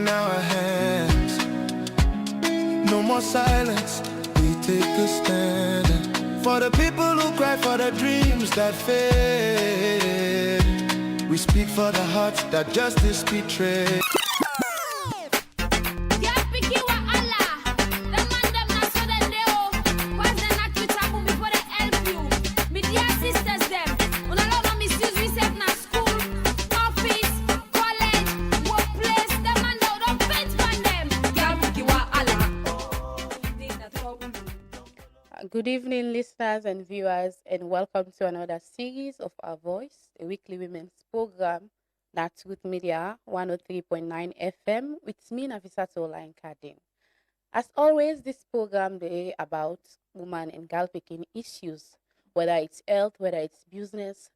in our hands. No more silence, we take a stand. For the people who cry for the dreams that fade, we speak for the hearts that justice betrayed. Good evening, listeners and viewers, and welcome to another series of Our Voice, a weekly women's program that's with Media 103.9 FM with me, Nafisatu, Olayina, Deen. As always, this program is about woman and girl picking issues, whether it's health, whether it's business,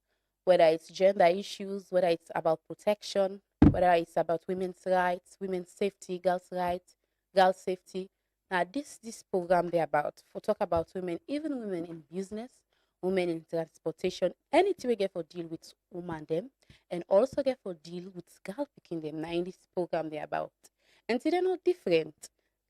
whether it's gender issues, whether it's about protection, whether it's about women's rights, women's safety, girls' rights, girls' safety. Now, this program they about for talk about women, even women in business, women in transportation, anything we get for deal with women them, and also get for deal with girl picking them. Now, in this program they about, and today not different.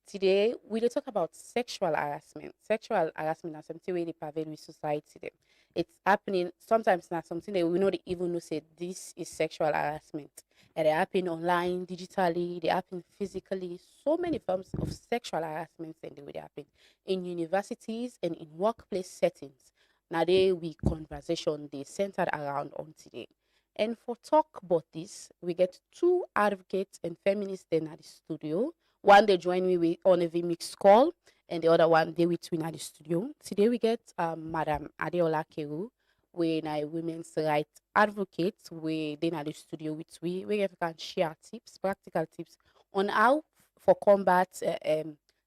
Today we will talk about sexual harassment. Sexual harassment is something really pervade with society. Them. It's happening sometimes. Not something that we not even know say this is sexual harassment. And they happen online, digitally, they happen physically. So many forms of sexual harassment and they will happen in universities and in workplace settings. Now they we conversation they centered around on today. And for talk about this, we get two advocates and feminists in at the studio. One they join me with on a VMix call, and the other one they with me at the studio. Today we get Madam Adeola Keru, we a women's rights advocate. We then at the studio with we can share tips, practical tips on how for combat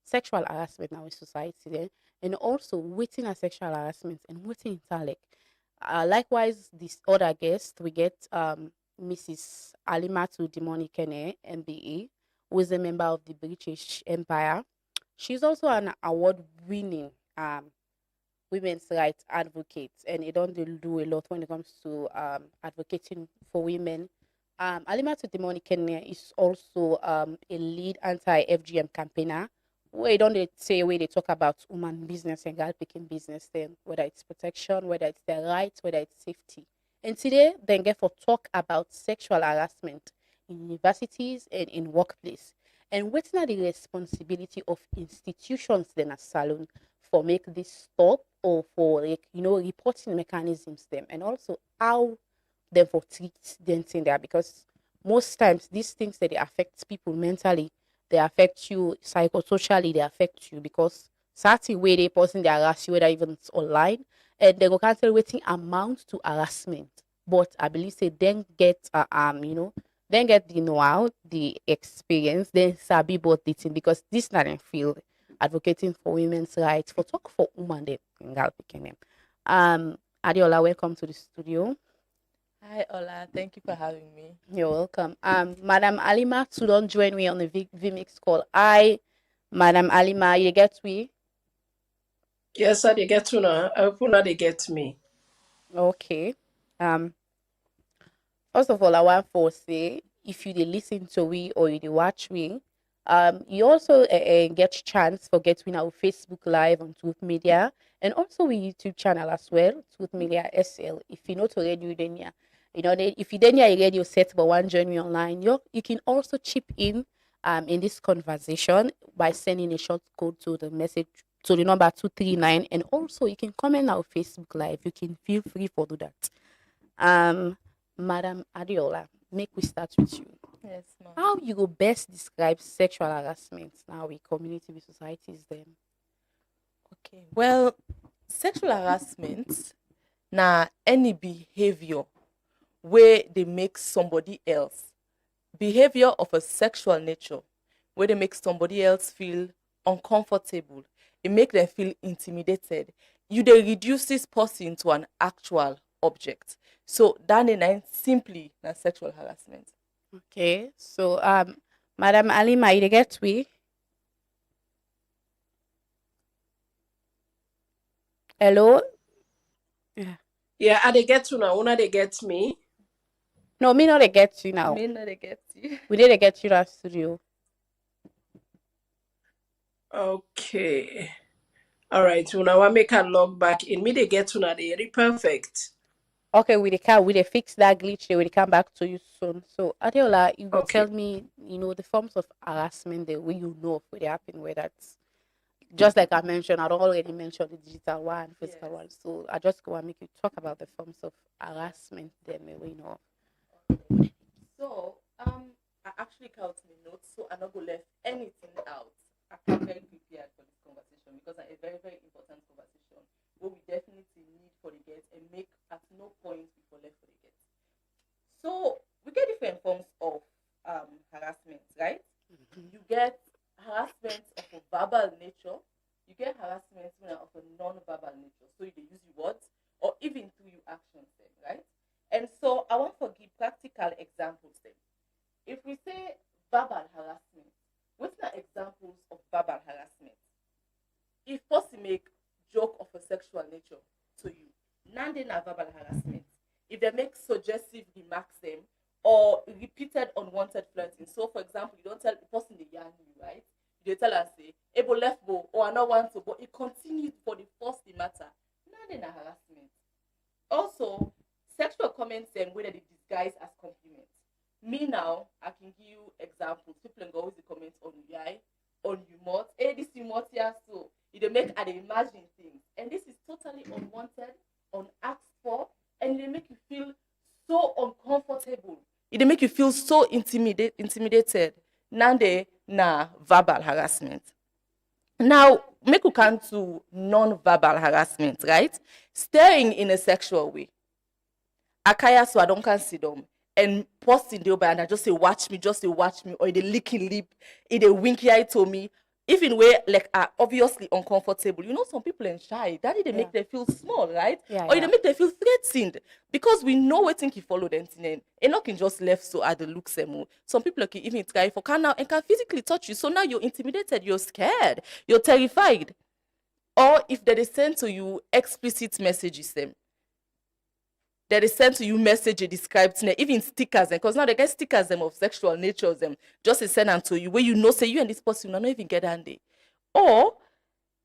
sexual harassment in our society then, and also waiting at sexual harassment and waiting intellect. Likewise, this other guest we get Mrs. Alimatu Demonikene, MBA, who is a member of the British Empire. She's also an award-winning women's rights advocates, and it don't do a lot when it comes to advocating for women. Alimatu Demoni Kenya is also a lead anti-FGM campaigner. Where don't they say where they talk about woman business and girl picking business, then whether it's protection, whether it's their rights, whether it's safety. And today, then get for talk about sexual harassment in universities and in workplace. And what's not the responsibility of institutions then a salon for make this stop or for reporting mechanisms them, and also how them for treat them in there, because most times these things that they affect people mentally, they affect you psychosocially, they affect you because certain way they person they harass you, whether even it's online, and they go cancel waiting amount to harassment. But I believe say then get then get the know-how, the experience, then sabi about the thing, because this not in field advocating for women's rights, for talk for women them in girl picking them. Adiola, welcome to the studio. Hi, Ola. Thank you for having me. You're welcome. Madam Alima, to don't join me on the VMix call. Madam Alima, you get me? Yes, sir, they get to know. I hope now they get me. Okay. First of all, I want to say, if you dey listen to we or you dey watch we, you also get chance for getting our Facebook Live on Truth Media, and also we YouTube channel as well, Truth Media SL. If you know to radio, then yeah, if you then yeah radio set but one join me online, you can also chip in this conversation by sending a short code to the message to the number 239, and also you can comment our Facebook Live. You can feel free for do that. Madam Adiola, make we start with you. Yes, ma'am. How you go best describe sexual harassment now with community with societies then? Okay. Well, sexual harassment na any behavior where they make somebody else behavior of a sexual nature where they make somebody else feel uncomfortable. It make them feel intimidated. You they reduce this person to an actual object. So that is simply na sexual harassment. Okay, so Madam Alima, you dey get we? Hello? Yeah. Yeah, I they get to now. Una they get me. No, me not dey get you now. Me no dey get you. We need to get you to our studio. Okay. All right. So now I make a log back in me. They get to now they perfect. Okay, we fix that glitch. They will come back to you soon. So Adeola, you will Okay. tell me, the forms of harassment the way you know of what they happen, where that's just like I mentioned, I already mentioned the digital one, physical one. So I just go and make you talk about the forms of harassment then we know. So, I actually count my notes, so I'm not going to left anything out. I come very prepared for this conversation because it's a very, very important conversation where we definitely need for the get and make at no point before left for the get. So, we get different forms of harassment, right? You get harassment of a verbal nature, you get harassment of a non-verbal nature. So, you use your words or even through your actions, then, right? And so I want to give practical examples then. If we say verbal harassment, what are examples of verbal harassment? If person make joke of a sexual nature to you, none na verbal harassment. If they make suggestive remarks them or repeated unwanted flirting. So for example, you don't tell the person they yarn you, right? You tell us say, Ebo left bo or I not want to, but it continued for the first matter. None na harassment. Also, sexual comments them whether they disguise as compliments. Me now, I can give you examples. People can always comment on you, on you mouth. Hey, this you mouth here, so they make and they imagine things, and this is totally unwanted, unasked for, and they make you feel so uncomfortable. It make you feel so intimidated. Nande na verbal harassment. Now, make we come to non-verbal harassment, right? Staring in a sexual way. Akaya so I don't can sit down and posting the and I just say watch me, or they licking lip, they winky eye to me, even where like are obviously uncomfortable. You know, some people are shy. That they make them feel small, right? Yeah, Or they make them feel threatened because we know what think he follow them and not can just left so at the looks emo. Some people can even try for can now and can physically touch you. So now you're intimidated, you're scared, you're terrified. Or if they send to you explicit messages them. They send to you message they describe to even stickers because now they get stickers them of sexual natures them just to send them to you where you know say you and this person will not even get handy. Or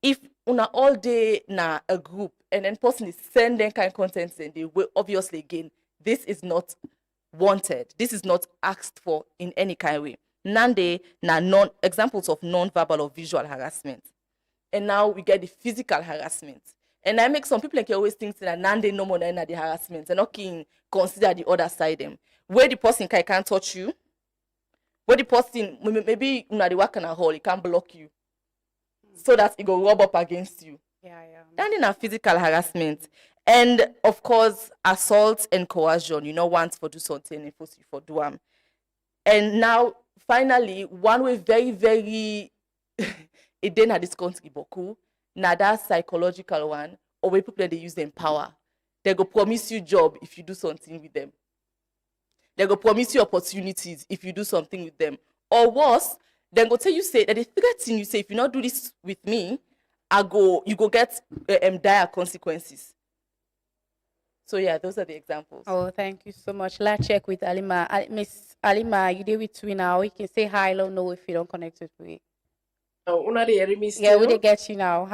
if una all day na a group and then person is sending kind of content and they will obviously again this is not wanted, this is not asked for in any kind of way. Nande na non examples of non-verbal or visual harassment. And now we get the physical harassment. And I make some people like always think that nande no more than the harassment and not can consider the other side them. Where the person can't touch you, where the person maybe the work in a hall, it can block you. So that it go rub up against you. Yeah. And in a physical harassment. And of course, assault and coercion, once for do something and force you for do them. And now finally, one way very, very it then had this country boku. Now that psychological one, or where people they use them power. They go promise you job if you do something with them. They go promise you opportunities if you do something with them. Or worse, then go tell you say that they threaten you say if you not do this with me, you go get dire consequences. So yeah, those are the examples. Oh, thank you so much. Let's check with Alima. Miss Alima, you there with me now? You can say hi. Let know if you don't connect with me. Oh, una de hear me Yeah, we still? did get you now.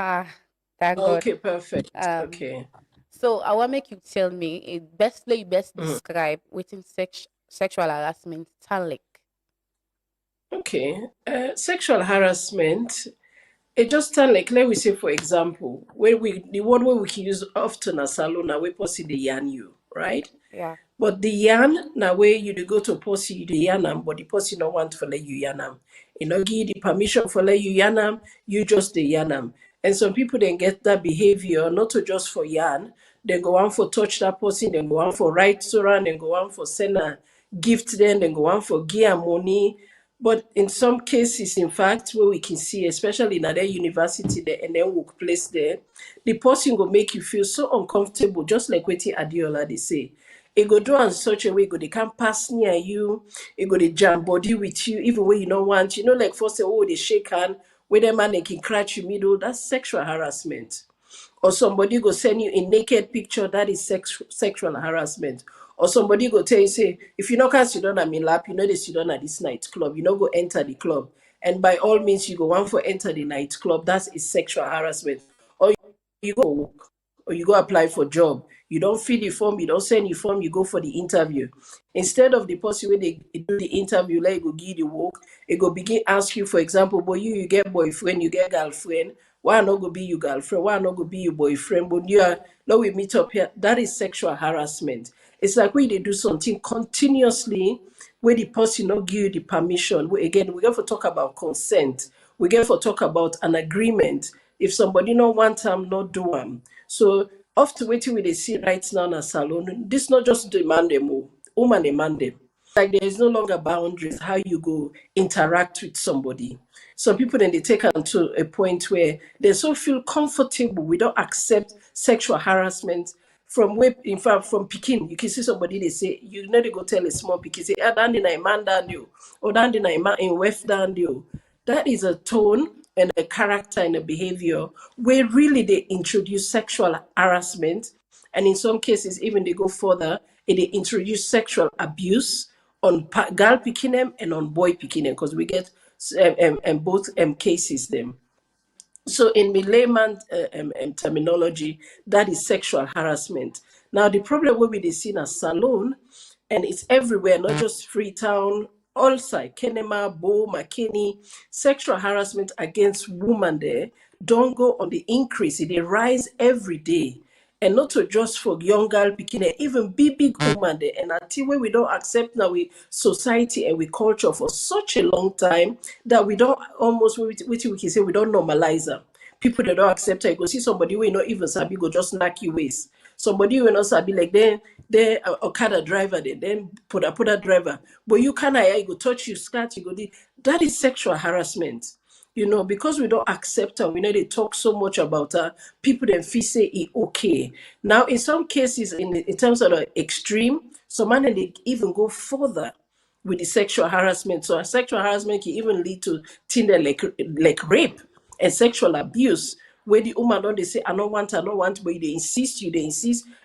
Thank God. Okay, perfect. Okay. So I want to make you tell me best describe within sexual harassment talent. Okay. Sexual harassment. It just sound like let we say for example, the word where we can use often as salona we posse the yarn you, right? Yeah. But the yarn now where you dey go to posse you the yarn am, but the posse no want to let you yarn am. You know, give the permission for let you yarn am, you just the yarn am. And some people then get that behavior not to just for yarn, then go on for touch that person, then go on for write around, then go on for send a gift, then go on for gear money. But in some cases, in fact, where we can see, especially in other university there and then workplace there, the person will make you feel so uncomfortable, just like what Adiola they say. It go do in such a way, go they can't pass near you, it go they jam body with you, even when you don't want, like first they shake hand, where the man they can crash you middle, that's sexual harassment. Or somebody go send you a naked picture, that is sexual harassment. Or somebody go tell you, say, if you not can sit down at me lap, they sit down at this nightclub, you know go enter the club. and by all means you go one for enter the nightclub, that is sexual harassment. Or you go work, or you go apply for job, you don't fill the form, you don't send the form, you go for the interview. Instead of the person when they do the interview, like go give the work, it go begin ask you, for example, but you get boyfriend, you get girlfriend, why not go be your girlfriend, why not go be your boyfriend, but you are now we meet up here. That is sexual harassment. It's like when they do something continuously where the person not give you the permission. Again, we have to talk about consent. We have to talk about an agreement. If somebody not want them, not do them. So often waiting with they see right now in a salon, this not just demand them, woman demand them. Like there is no longer boundaries how you go interact with somebody. Some people then they take them to a point where they so feel comfortable. We don't accept sexual harassment from where, in fact, from Pekin. You can see somebody they say you need to go tell a small Pekin say, "Ah, down in a man down you, or down in a man in West down you." That is a tone and a character and a behavior where really they introduce sexual harassment, and in some cases even they go further and they introduce sexual abuse on girl picking them and on boy picking them, because we get both cases them. So in the layman terminology, that is sexual harassment. Now the problem will be they seen as salon, and it's everywhere, not just Freetown, also Kenema, Bo, McKinney. Sexual harassment against women there don't go on the increase. They rise every day. And not to just for young girl picking even big woman there. And until where we don't accept now we society and we culture for such a long time that we don't almost we can say we don't normalize them. People that don't accept it, you go see somebody we not even sabi go just knock you waist. Somebody will not sabi like then Okada driver then put a driver. But you can't you go touch you skirt, you go that is sexual harassment. Because we don't accept her, we know they talk so much about her, people then feel say it okay. Now, in some cases, in terms of the extreme, some men they even go further with the sexual harassment. So sexual harassment can even lead to things like rape and sexual abuse, where the woman don't they say, I don't want, but they insist, and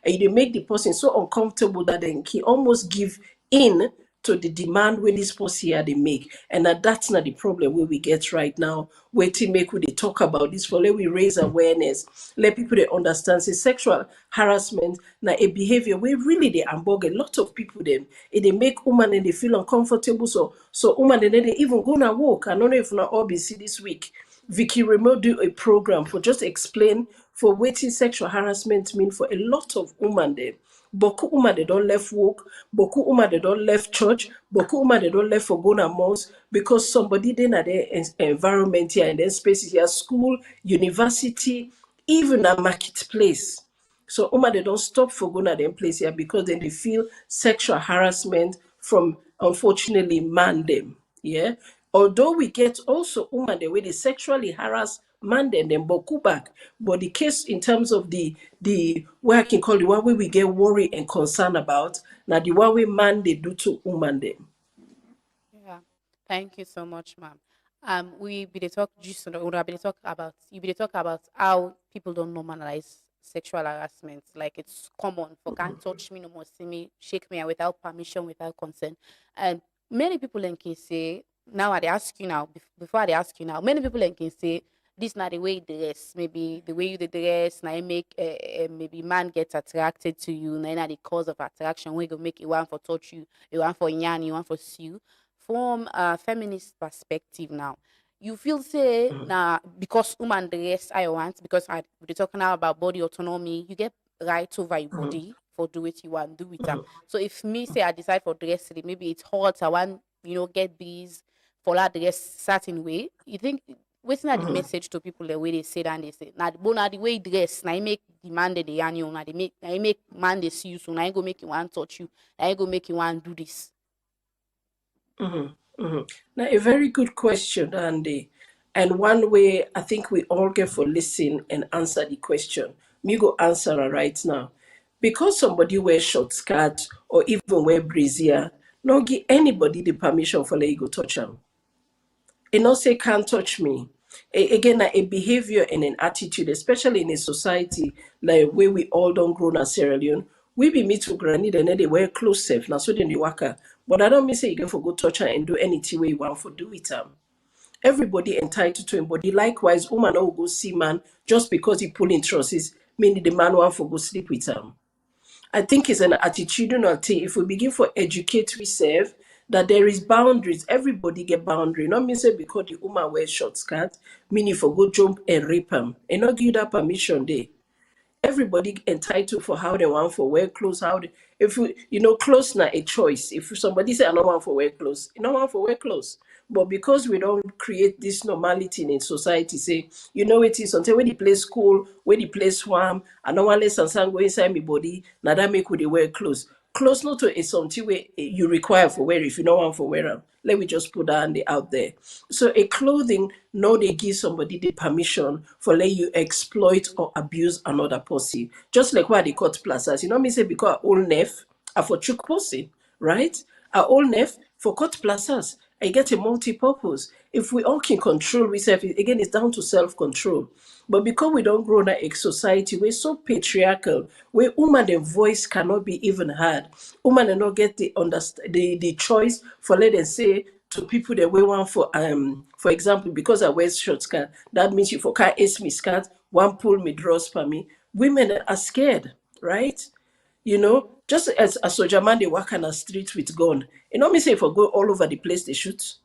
they make the person so uncomfortable that then he almost give in to the demand when this person here they make. And that's not the problem where we get right now. Waiting make we they talk about this for let we raise awareness. Let people they understand say sexual harassment now a behavior where really they ambog a lot of people them. They make women and they feel uncomfortable. So women and then they even go and walk. I don't know if not all be see this week. Vicky Remo do a program for just explain for what sexual harassment mean for a lot of women there. Boku women they don't left work, boku women they don't left church, boku women they don't left for going to mosque because somebody then at their environment here and then spaces here, school, university, even a marketplace. So they don't stop for going to them place here because then they feel sexual harassment from unfortunately man them. Yeah. Although we get also the way they sexually harass man them boku back. But the case in terms of the what I can call the one way we get worried and concerned about, now the one way man they do to them. Yeah, thank you so much, ma'am. We be the talk just or be the talk about you be the talk about how people don't normalize sexual harassment. Like it's common for can't touch me no more, see me, shake me without permission, without consent. And many people in can say now I ask you now before I ask you now, many people in can say this not the way you dress, maybe the way you dress, now make maybe man gets attracted to you, now the cause of attraction, we go make you want for touch you, you want for yan, you want for sue from a feminist perspective now. You feel say now because woman dress I want because we're talking now about body autonomy, you get right over your body for do what you want, do with them. So if me say I decide for dress today, maybe it's hot, I want get these for that dress certain way. You think what's not the message to people the way they say that and they say now the way you dress, now you make demand the annual, now you make man they see you, so now you go make you want touch you, now you go make you want do this. Now, a very good question, Andy. And one way I think we all get for listen and answer the question. Me go answer her right now. Because somebody wear short skirt or even wear brazier, no give anybody the permission for let you go touch them. And not say can't touch me. Again, a behavior and an attitude, especially in a society like where we all don't grow in Sierra Leone, we be meet to granny and then they wear clothes safe. Now so then they work. But I don't mean say you go for go touch her and do anything where you want for do with them. Everybody entitled to him body. Likewise, woman will go see man just because he pull in trusses, meaning the man want for go sleep with him. I think it's an attitudinal thing. If we begin for educate ourselves that there is boundaries, everybody get boundary. Not mean say because the woman wear short skirt, meaning for go jump and rape him. And not give that permission there. Everybody entitled for how they want for wear clothes. If clothes not a choice. If somebody say I don't want for wear clothes, you don't want for wear clothes. But because we don't create this normality in society, say, it is until when the place cool, when the place swam, I don't want let sun go inside my body, now that make we wear clothes. Clothes not to is something where you require for wear if you don't want for wear them. Let me just put that out there. So a clothing, no, they give somebody the permission for let you exploit or abuse another person. Just like why they cut plazas. Me say because all nef are for chook person, right? Our all nef for cut plazas. I get a multi-purpose. If we all can control ourselves, again, it's down to self-control. But because we don't grow in a society, we're so patriarchal, where woman the voice cannot be even heard. Woman do not get the choice for let them say to people that we want for example, because I wear short skirt, that means you for can't ace me skirt, one pull me draws for me. Women are scared, right? Just as a soldier man, they walk on the street with gun. Me say if I go all over the place, they shoot.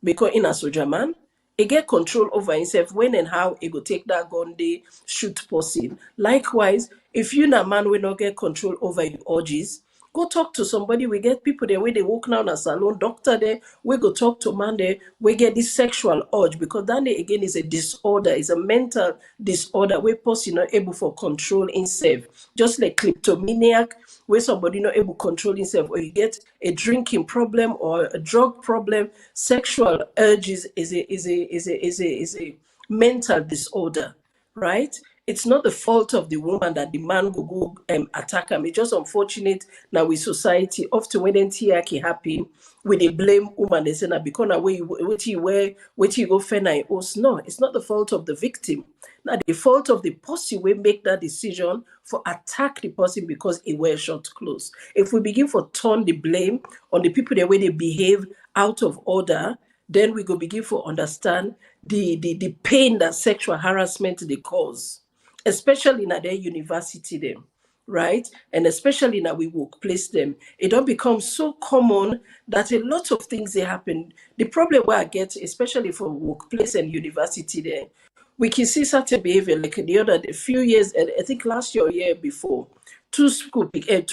Because in a soldier man, he get control over himself when and how he go take that gun, they shoot person. Likewise, if you na man will not get control over your urges, go talk to somebody. We get people there where they walk down a salon, doctor there, we go talk to man there, we get this sexual urge because that again is a disorder, is a mental disorder where person not able for control himself. Just like kleptomaniac, where somebody not able to control himself, or you get a drinking problem or a drug problem. Sexual urges is a mental disorder, right? It's not the fault of the woman that the man go attack him. It's just unfortunate now with society. Often when NTI happen, we they blame woman. They say now because now what you wear, what you go fena us. No, it's not the fault of the victim. Now the fault of the person will make that decision for attack the person because he wears short clothes. If we begin for turn the blame on the people the way they behave out of order, then we go begin for understand the pain that sexual harassment they cause, especially in their university them, right? And especially in our workplace them. It don't become so common that a lot of things they happen. The problem where I get, especially for workplace and university there, we can see certain behavior like a few years, and I think last year or year before, two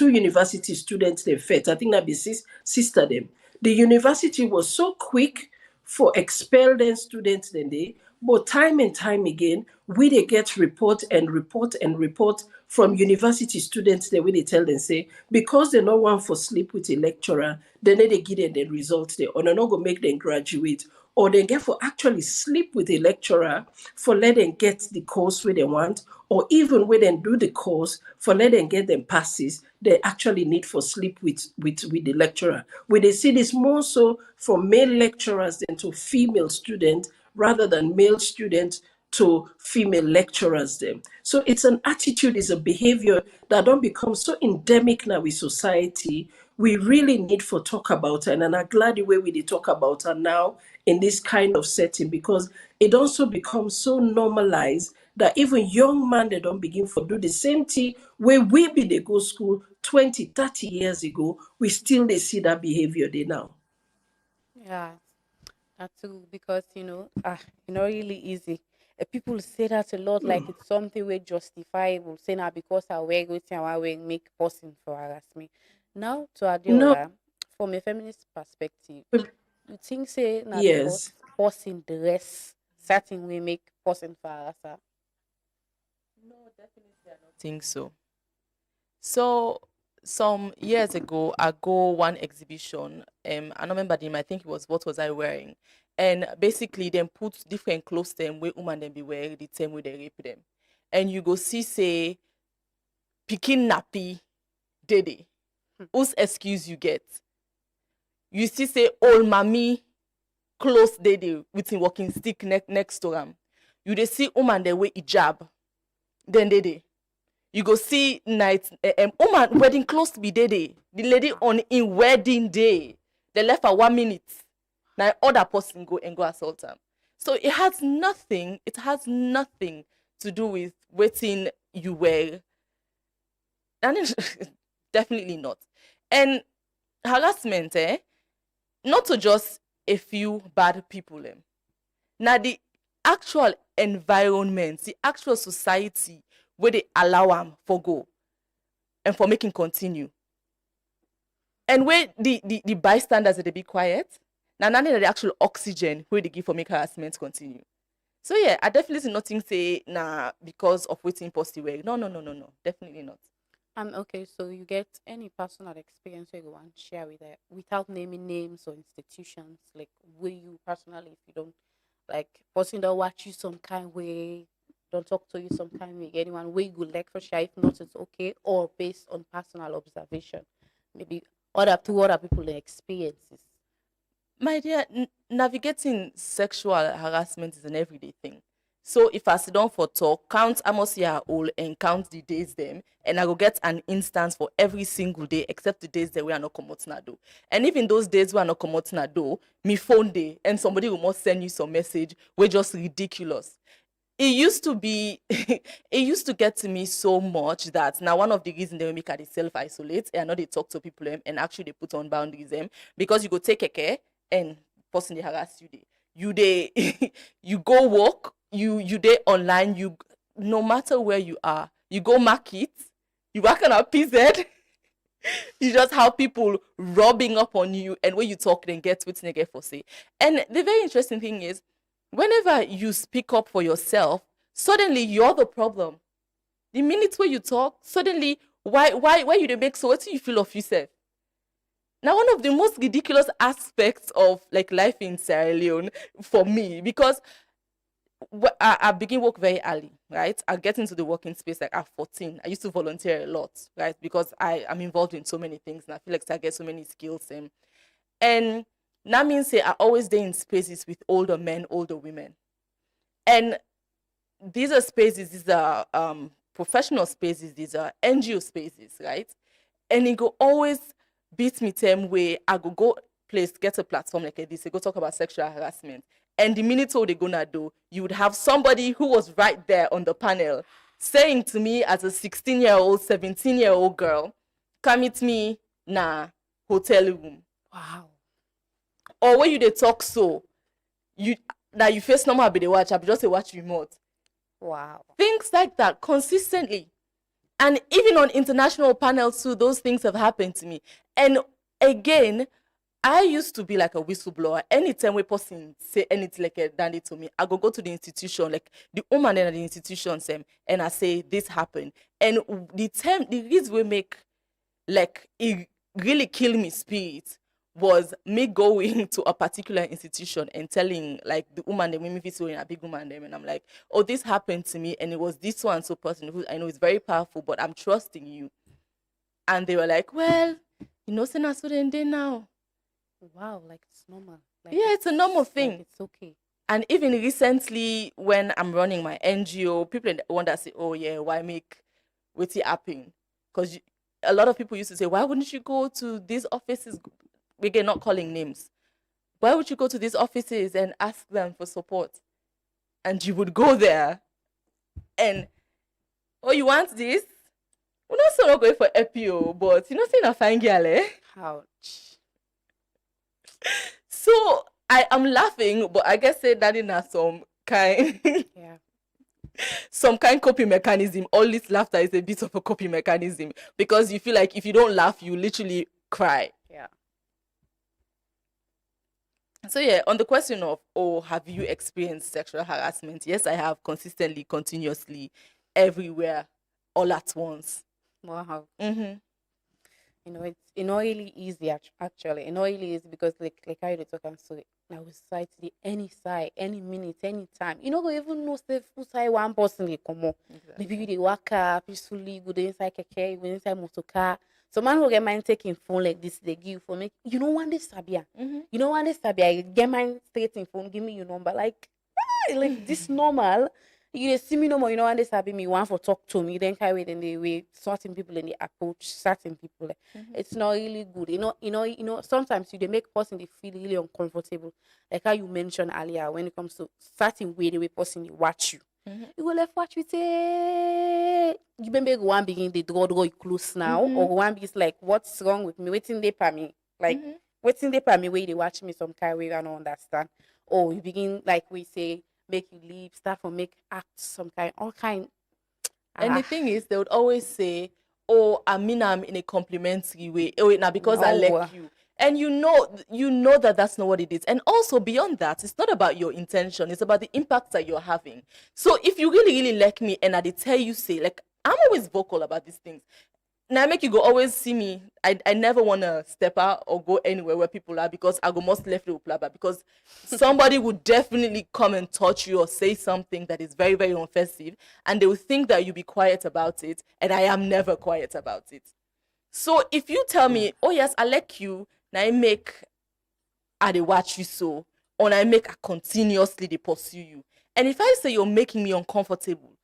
university students they fed. I think that be sister them. The university was so quick for expel them students then they, but time and time again, we they get report and report and report from university students that when they tell them say because they not want for sleep with a lecturer, then they give them the results there, or they not go make them graduate, or they get for actually sleep with a lecturer for let them get the course where they want, or even when they do the course for let them get them passes, they actually need for sleep with the lecturer. We they see this more so from male lecturers than to female students rather than male students to female lecturers them. So it's an attitude, it's a behavior that don't become so endemic now with society. We really need for talk about it, and I'm glad the way we did talk about it now in this kind of setting because it also becomes so normalized that even young men they don't begin to do the same thing where we be they go school 20, 30 years ago, we still they see that behavior there now. Yeah, that's true because really easy. People say that a lot, like it's something we justifiable. Say now because I wear good thing, I wear make person for harass me. Now to No, Adiola, from a feminist perspective, you think say now because yes. person dress certain way make person for harass her? No, definitely I don't think so. So some years ago, I go one exhibition. I don't remember the name. I think it was what was I wearing, and basically then put different clothes them where woman them be wearing the same way they rape them, and you go see say picking nappy dede. Whose excuse you get? You see say old mommy close dede with him walking stick next to him. You dey see woman they wear hijab, then dede. You go see night woman wedding close to be day. The lady on in wedding day. They left for 1 minute. Now other person go and go assault them. So it has nothing to do with waiting you were. And definitely not. And harassment, not to just a few bad people. Now the actual environment, the actual society where they allow them for go and for making continue. And where the bystanders they be quiet, now none of the actual oxygen where they give for make harassment continue. So yeah, I definitely nothing say because of waiting positive way. No, definitely not. Okay, so you get any personal experience where you want to share with it without naming names or institutions, like where you personally, if you don't like person that watch you some kind way, don't talk to you some kind way, anyone where you would like for share, if not it's okay, or based on personal observation, maybe other people experiences. My dear, navigating sexual harassment is an everyday thing. So if I sit down for talk, count how much year old and count the days them, and I will get an instance for every single day except the days that we are not commoting a do. And even those days we are not commoting a do, me phone day and somebody will must send you some message, we're just ridiculous. It used to be it used to get to me so much that now one of the reasons they make they self-isolate and not they talk to people and actually they put on boundaries because you go take a care and person they harass you they you go work, you day online, you no matter where you are, you go market, you work on a PZ, you just have people rubbing up on you, and when you talk then get what they get for say. And the very interesting thing is whenever you speak up for yourself, suddenly you're the problem. The minute where you talk, suddenly why you dey make so what do you feel of yourself? Now one of the most ridiculous aspects of like life in Sierra Leone for me, because I begin work very early, right? I get into the working space like at 14. I used to volunteer a lot, right? Because I am involved in so many things and I feel like I get so many skills. And that means I always stay in spaces with older men, older women. And these are spaces, these are professional spaces, these are NGO spaces, right? And it go always beat me same way. I go place, get a platform like this, they go talk about sexual harassment. And the minute all they gonna do, you would have somebody who was right there on the panel saying to me as a 16-year-old, 17-year-old girl, come meet me na hotel room. Wow. Or when you they talk so, you now you face normal be the watch, I be just a watch remote. Wow. Things like that consistently. And even on international panels too, those things have happened to me. And again, I used to be like a whistleblower. Anytime we person say anything like a dandy to me, I go to the institution, like the woman in the institution, and I say this happened. And the reason we make like it really kill me spirit was me going to a particular institution and telling like the woman, the women in a big woman them, and I'm like, oh, this happened to me, and it was this one so person who I know is very powerful, but I'm trusting you. And they were like, well, you know, send us now. Wow, like it's normal. Like Yeah, it's a normal thing. Like it's okay. And even recently, when I'm running my NGO, people wonder, say, oh yeah, why make what's it happen? Because a lot of people used to say, why wouldn't you go to these offices? We're not calling names. Why would you go to these offices and ask them for support? And you would go there and, oh, you want this? We're not going for EPO, but you're not saying a fine girl, eh? Ouch. So I am laughing, but I guess say that in some kind Yeah. some kind coping mechanism. All this laughter is a bit of a coping mechanism because you feel like if you don't laugh, you literally cry. Yeah. So yeah, on the question of, oh, have you experienced sexual harassment? Yes, I have, consistently, continuously, everywhere, all at once. Wow. Mm-hmm. You know, it's not really easy actually. It's not really easy because like how you talk and so now we society any side, any minute, any time. You know, we even know say who side one person they come up. Exactly. Maybe they walk up peacefully, go inside keke, go inside motor car. So man will get mine taking phone like this, they give for me. You know one day Sabia. Mm-hmm. You know one day Sabia, get mine straight in phone, give me your number. Like this normal. You dey see me no more, you know, and they sabi me, one for talk to me, then carry it in the way, certain people in the approach, certain people. It's not really good. Sometimes you they make person they feel really uncomfortable. Like how you mentioned earlier, when it comes to certain way the way person they watch you. You go left watch you say you maybe go one begin the draw you close now, or one begin like what's wrong with me? Waiting they per me. Like waiting they per me way they watch me some kind way I don't understand. Or you begin like we say make you leave, start for make act some kind, all kind. And the thing is, they would always say, "Oh, I mean, I'm in a complimentary way. Oh, wait, now because I No. like you." And you know that that's not what it is. And also beyond that, it's not about your intention. It's about the impact that you're having. So if you really, really like me, and I did tell you, say, like, I'm always vocal about these things. Now I make you go always see me. I never want to step out or go anywhere where people are, because I go most left with plaba, because somebody would definitely come and touch you or say something that is very, very offensive, and they will think that you be quiet about it, and I am never quiet about it. So if you tell me, oh yes, I like you, now I dey watch you so, or I make I continuously they pursue you, and if I say you're making me uncomfortable,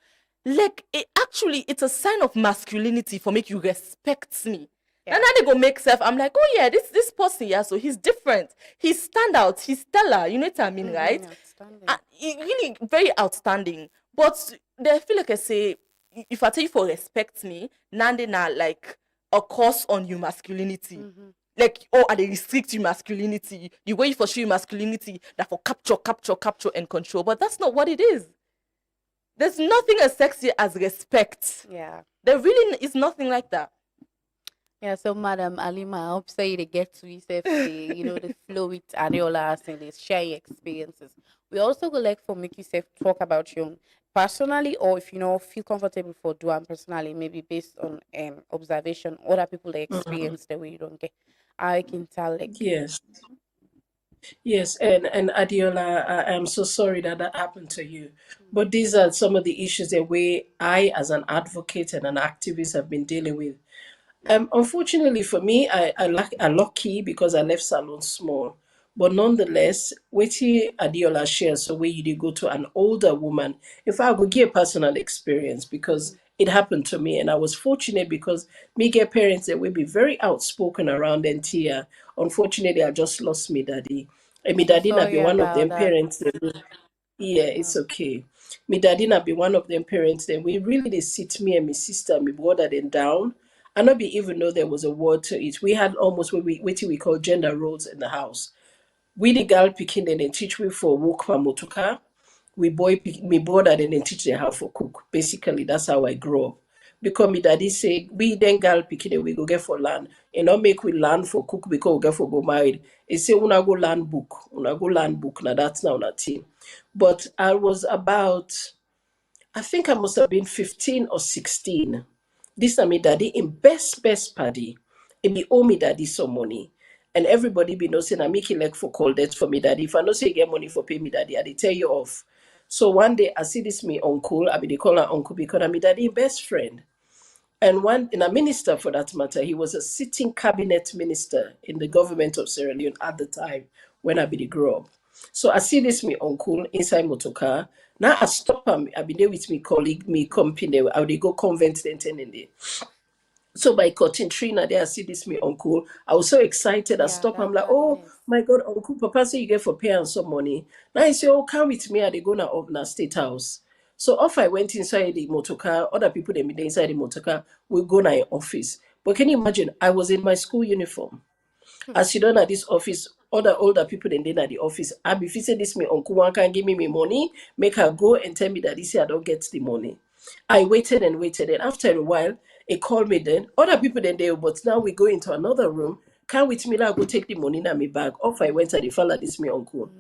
like it's a sign of masculinity for make you respect me. Yeah. And now they go make self. I'm like, oh yeah, this person, yeah, so he's different. He's standout. He's stellar. You know what I mean, right? Outstanding. Really very outstanding. But they feel like I say, if I tell you for respect me, now they not like a course on your masculinity. Like, oh, and they restrict your masculinity. The way you for show your masculinity, that for capture, and control. But that's not what it is. There's nothing as sexy as respect. Yeah. There really is nothing like that. Yeah, so Madam Alima, I hope say they get to yourself, the flow with Adiola and they share your experiences. We also go like for make yourself talk about your own personally, or if feel comfortable for doing personally, maybe based on observation, other people they experience the way you don't get. I can tell like Yes. Yes, and Adiola, I am so sorry that that happened to you. But these are some of the issues that I, as an advocate and an activist, have been dealing with. Unfortunately for me, I lucky because I left salon small. But nonetheless, wetin Adiola shares, so where you did go to an older woman. In fact, I will give a personal experience because it happened to me, and I was fortunate because me get parents that will be very outspoken around NTIA. Unfortunately, I just lost me daddy. And me so daddy not be sorry one of about them that. parents yeah, it's okay. Me daddy not be one of them parents. Then we really they sit me and my sister, me brother them down. I not be even know there was a word to it. We had almost what we call gender roles in the house. We the girl picking and then teach we for work for motoka. We boy pick me brother then teach them how for cook. Basically, that's how I grew up. Because me daddy say we then girl picking and we go get for land. And not make we land for cook because we get for go married. He say una go land book. Una go land book. Now that's now una team. But I was about, I think I must have been 15 or 16. This time me daddy in best party. And me owe me daddy some money. And everybody be know saying I make it like for call that for me daddy. If I know say you get money for pay me daddy, I dey tell you off. So one day I see this me uncle, I be they call her uncle because I'm me daddy best friend. And one in a minister for that matter, he was a sitting cabinet minister in the government of Sierra Leone at the time when I be grow up. So I see this me uncle inside motorcar. Now I stop him. I be there with me colleague, me company. I would go convent then in there. So by cutting Trina there, I see this me uncle. I was so excited. I Yeah, stop. I'm that like, oh happiness. my God, uncle, Papa say you get for paying some money. Now he say, oh, come with me. I they go now of na state house. So off I went inside the motorcar. Other people they be there inside the motorcar. We go now in office. But can you imagine? I was in my school uniform. As she done at this office, other older people than then at the office. I be facing this me uncle one can give me money, make her go and tell me that this year I don't get the money. I waited and waited, and after a while, it called me then. Other people then there, but now we go into another room. Come with me now, go take the money in my bag. Off I went and the fella this me uncle.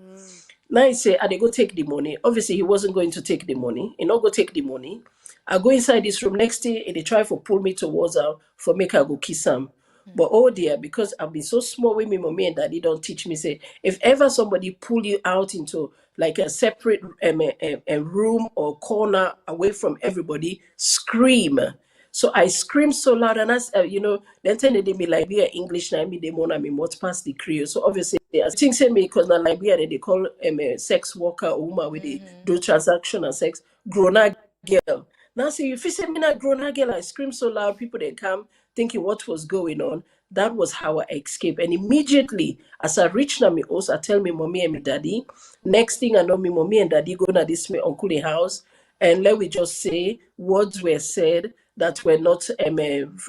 Now he say, I they go take the money. Obviously, he wasn't going to take the money. He not go take the money. I go inside this room. Next day, they try for pull me towards her for make her go kiss him. But oh dear, because I've been so small with me, mommy and daddy don't teach me. Say, if ever somebody pull you out into like a separate a room or corner away from everybody, scream. So I screamed so loud, and as then tell they me like we are English, now me they want me what past the Creole. So obviously I think say me because na Liberia they call a sex worker or woman with the do transaction and sex grown girl. Now see if you say me not grown girl, I scream so loud, people they come thinking what was going on. That was how I escaped. And immediately as I reach now me also I tell me mommy and me daddy. Next thing I know me mommy and daddy go to this me uncle in house. And let me just say words were said that were not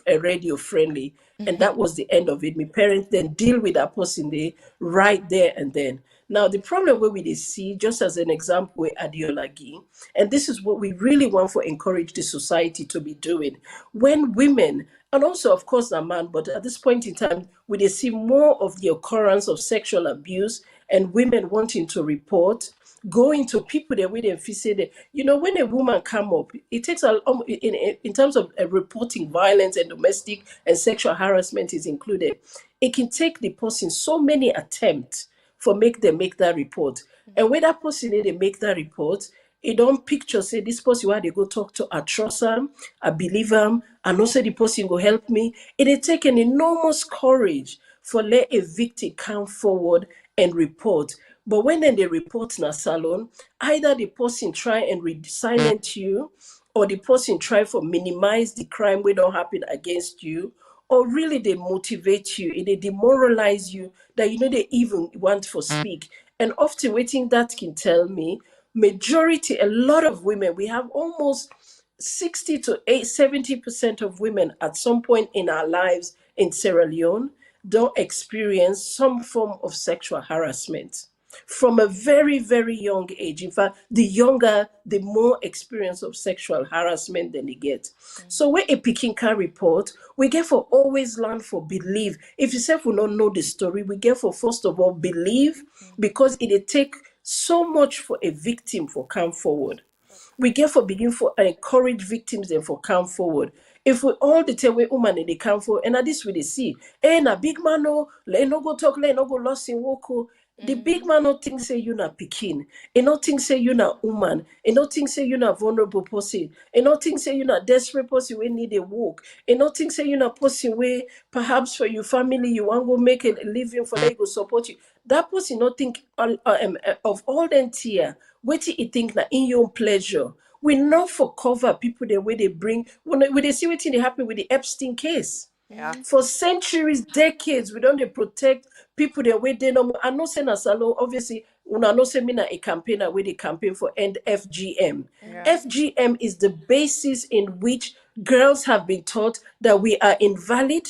radio friendly. And that was the end of it. My parents then deal with that person there right there and then. Now the problem where we dey see, just as an example, with Adiolagi, and this is what we really want to encourage the society to be doing. When women, and also of course a man, but at this point in time, we dey see more of the occurrence of sexual abuse and women wanting to report, going to people that we then feel say that, when a woman come up, it takes in terms of reporting violence and domestic and sexual harassment is included. It can take the person so many attempts for make them make that report. And when that person they make that report, it don't picture say this person why they go talk to, I trust him, I believe him, and also the person go help me. It take an enormous courage for let a victim come forward and report. But when then they report in a salon, either the person try and silent you, or the person try for minimize the crime will don't happen against you, or really they motivate you, they demoralize you that they even want to speak. And often waiting that can tell me, majority, a lot of women, we have almost 60 to 70% of women at some point in our lives in Sierra Leone don't experience some form of sexual harassment from a very, very young age. In fact, the younger, the more experience of sexual harassment than they get. So when a Peking can report, we get for always learn for believe. If you say we don't know the story, we get for first of all believe, because it take so much for a victim for come forward. We get for begin for encourage victims and for come forward. If we all the time we woman they come forward, and at this we they see, na big man no, let no go talk, let no go lost in woko. The big man no think say you na pikin. He no think say you na woman. He no think say you na vulnerable person. He no think say you na desperate person we need a walk. He no think say you na person where perhaps for your family you want go make a living for they go support you. That person not think of all them tear. What you think na in your own pleasure. We know for cover people the way they bring when they see what they happen with the Epstein case. Yeah. For centuries, decades, we don't dey protect people the way they know. I know say na salo, obviously, una know say me na a campaigner where they campaign for end FGM. Yeah. FGM is the basis in which girls have been taught that we are invalid.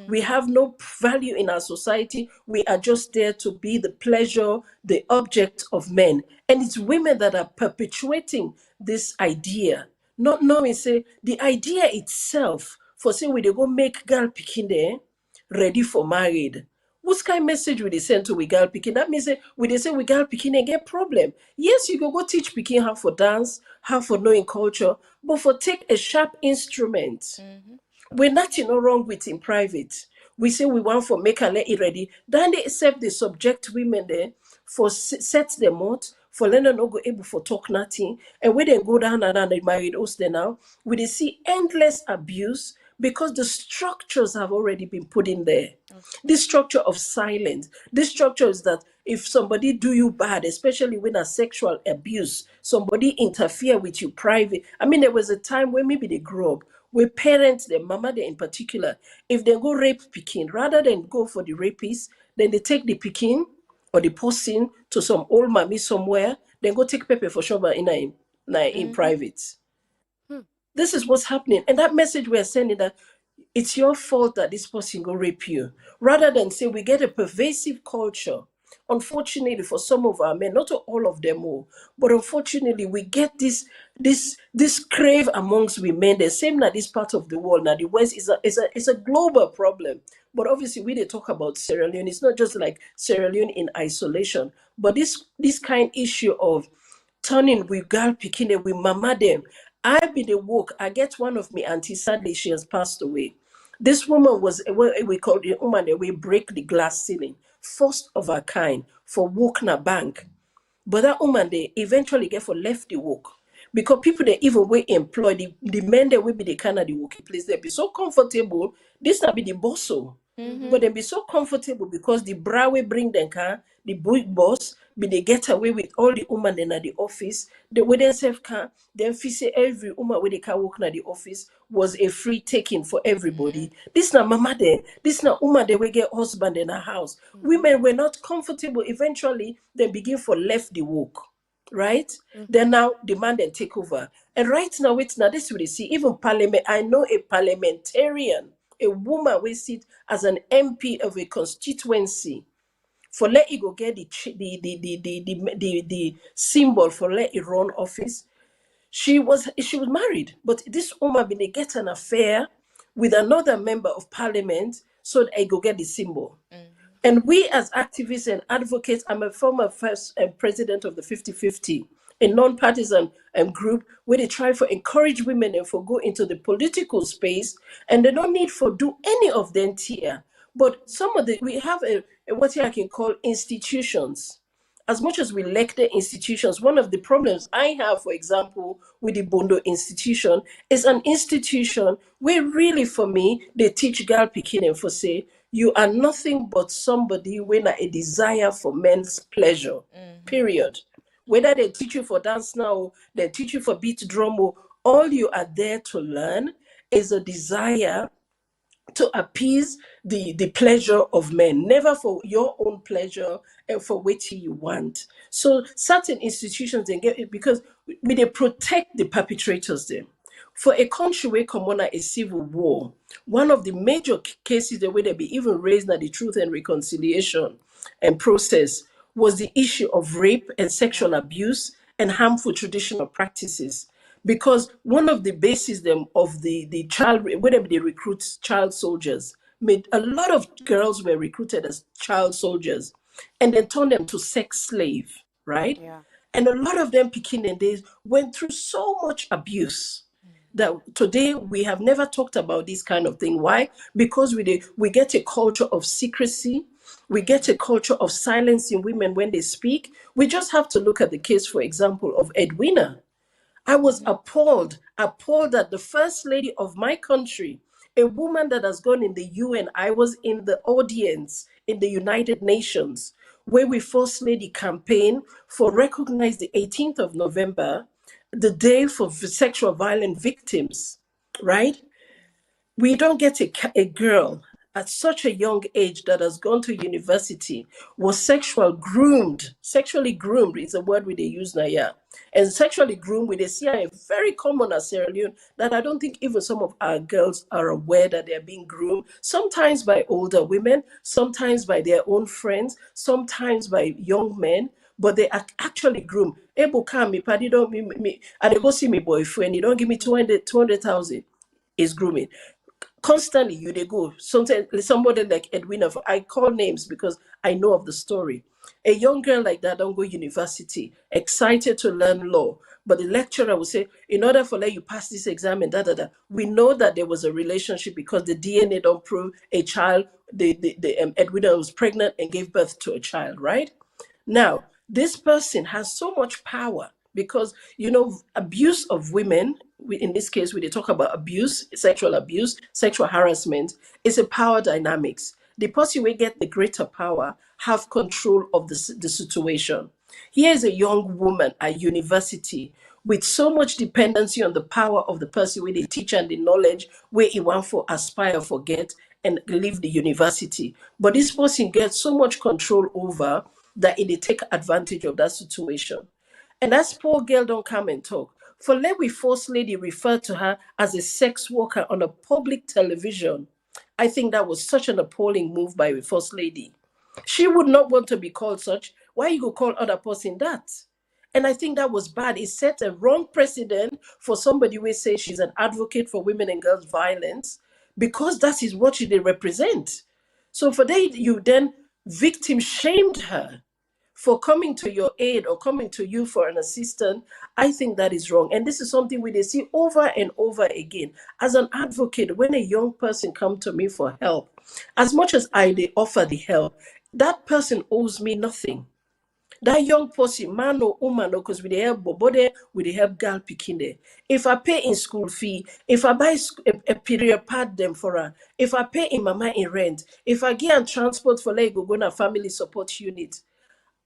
We have no value in our society. We are just there to be the pleasure, the object of men. And it's women that are perpetuating this idea, not knowing, say, the idea itself for say we dey go make girl picking there ready for married. What kind of message will they send to we girl picking? That means say we they say we girl picking and get problem. Yes, you go teach picking how for dance, how for knowing culture, but for take a sharp instrument. We're nothing no wrong with in private. We say we want for make and let it ready. Then they accept the subject women there for set them out, for let them not go able for talk nothing. And when they go down and they married us there now, we they see endless abuse because the structures have already been put in there. This structure of silence, this structure is that if somebody do you bad, especially when a sexual abuse, somebody interfere with you private. I mean, there was a time when maybe they grew up where parents, their mama they in particular, if they go rape Pekin, rather than go for the rapist, then they take the Pekin or the person to some old mommy somewhere, then go take paper for sure in private. This is what's happening. And that message we're sending that it's your fault that this person go rape you. Rather than say we get a pervasive culture. Unfortunately, for some of our men, not all of them all, but unfortunately, we get this crave amongst women. The same that this part of the world. Now the West is a global problem. But obviously, we they talk about Sierra Leone. It's not just like Sierra Leone in isolation, but this kind issue of turning with girl picking it with mama them. I be the woke. I get one of me auntie. Sadly, she has passed away. This woman was what we call the woman that we break the glass ceiling, first of her kind for woke na bank. But that woman they eventually get for left the woke. Because people they even will employ the men that will be the kind of the working place, they be so comfortable. This not be the boss. But they be so comfortable because the bra we bring them car, the big boss, be they get away with all the women in at the office. The way they self car, then say every woman where they can work at the office was a free taking for everybody. This na mama there, this na woman they will get husband in a house. Women were not comfortable. Eventually, they begin for left the work. Right? Then now demand and take over. And right now, wait now, this will see even parliament. I know a parliamentarian, a woman will sit as an MP of a constituency. For let it go get the symbol for let it run office. She was married, but this woman been get an affair with another member of parliament so that I go get the symbol. And we as activists and advocates, I'm a former first president of the 50-50, a non-partisan group where they try for encourage women and for go into the political space, and they don't need for do any of them here. But some of we have a what I can call institutions. As much as we elect the institutions, one of the problems I have, for example, with the Bondo institution, is an institution where really, for me, they teach girl picking and for say, you are nothing but somebody with a desire for men's pleasure, period. Whether they teach you for dance now, they teach you for beat drum, all you are there to learn is a desire to appease the pleasure of men, never for your own pleasure and for which you want. So certain institutions they get it because they protect the perpetrators there. For a country where come on a civil war, one of the major cases the way they be even raised at the Truth and Reconciliation and process was the issue of rape and sexual abuse and harmful traditional practices. Because one of the bases them of the child, whenever they recruit child soldiers, made a lot of girls were recruited as child soldiers and then turned them to sex slave, right? Yeah. And a lot of them picking and days went through so much abuse that today we have never talked about this kind of thing. Why? Because we get a culture of secrecy. We get a culture of silencing women when they speak. We just have to look at the case, for example, of Edwina. I was appalled that the first lady of my country, a woman that has gone in the UN, I was in the audience in the United Nations, where we First Lady campaign for recognize the 18th of November, the day for sexual violence victims, right? We don't get a girl at such a young age that has gone to university was sexually groomed is a word we they use now, yeah. And sexually groomed with a CIA very common at Sierra Leone that I don't think even some of our girls are aware that they're being groomed, sometimes by older women, sometimes by their own friends, sometimes by young men. But they are actually groomed. Ebo come, me, paddy don't me, and they go see me boyfriend. You don't give me 200,000 is grooming. Constantly you they go sometimes somebody like Edwina, I call names because I know of the story. A young girl like that don't go university excited to learn law, but the lecturer will say in order for let you pass this exam and we know that there was a relationship because the DNA don't prove a child the Edwina was pregnant and gave birth to a child, right? Now, this person has so much power because, abuse of women, in this case, we talk about abuse, sexual harassment, is a power dynamics. The person will get the greater power, have control of the situation. Here is a young woman at university with so much dependency on the power of the person where they teach and the knowledge where he want for aspire, forget, and leave the university. But this person gets so much control over that they take advantage of that situation. And that poor girl don't come and talk. For let we first lady refer to her as a sex worker on a public television. I think that was such an appalling move by the first lady. She would not want to be called such. Why you go call other person that? And I think that was bad. It set a wrong precedent for somebody who say she's an advocate for women and girls violence because that is what they represent. So for that, you then victim shamed her for coming to your aid or coming to you for an assistant. I think that is wrong. And this is something we see over and over again. As an advocate, when a young person come to me for help, as much as I they offer the help, that person owes me nothing. That young person, man or woman, because we dey help bobode, we dey help girl pikin there. If I pay in school fee, if I buy a period pad them for her, if I pay in mama in rent, if I get and transport for like go na family support unit,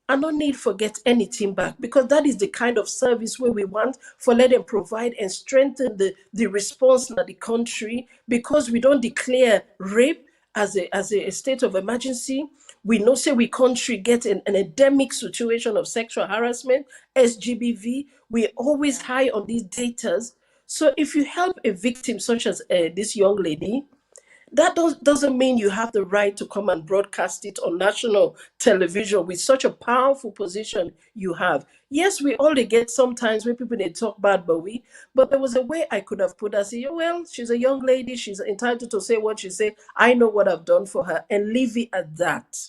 I don't need forget anything back, because that is the kind of service where we want for let them provide and strengthen the response in the country, because we don't declare rape as a state of emergency. We know say we country get an endemic situation of sexual harassment, SGBV. We always high on these datas. So if you help a victim such as this young lady, that doesn't mean you have the right to come and broadcast it on national television with such a powerful position you have. Yes, we all they get sometimes when people they talk bad, but there was a way I could have put her, say, well, she's a young lady, she's entitled to say what she say. I know what I've done for her, and leave it at that.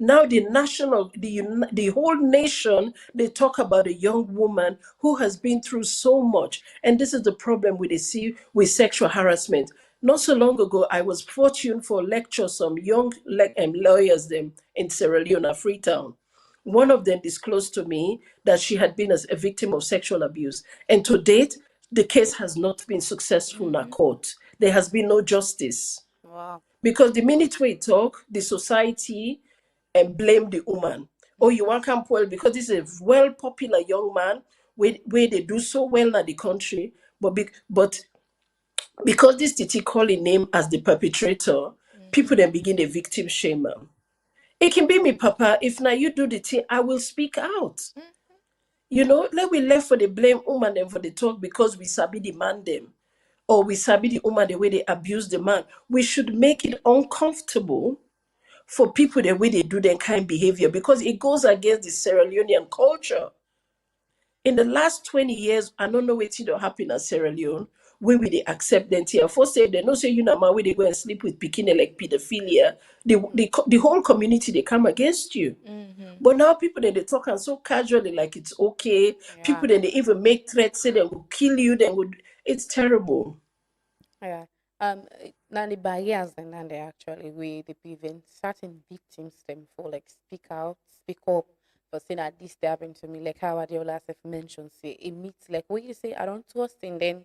Now the whole nation, they talk about a young woman who has been through so much. And this is the problem we see with sexual harassment. Not so long ago, I was fortunate for lecture some young lawyers them in Sierra Leone, Freetown. One of them disclosed to me that she had been as a victim of sexual abuse. And to date, the case has not been successful in a court. There has been no justice. Wow. Because the minute we talk, the society and blame the woman. Oh, you want come well because this is a well popular young man where they do so well in the country, but because this titi calling name as the perpetrator, people then begin the victim shame am. It can be me, Papa. If now you do the thing, I will speak out. You know, let we left for the blame woman and for the talk because we sabi the man them. Or we sabi the woman the way they abuse the man. We should make it uncomfortable for people the way they do their kind behavior, because it goes against the Sierra Leonean culture. In the last 20 years, I don't know what will happen in Sierra Leone, where will they accept them here. First say they no say you know where they go and sleep with bikini like pedophilia. The whole community they come against you. But now people then they talk and so casually like it's okay. Yeah. People then they even make threats, say they will kill you, it's terrible. Yeah. Now the barriers and then they actually we they prevent certain victims them for like speak out, speak up for saying that this they happened to me, like how Adiola have mentioned, say it meets like what you say, I don't trust in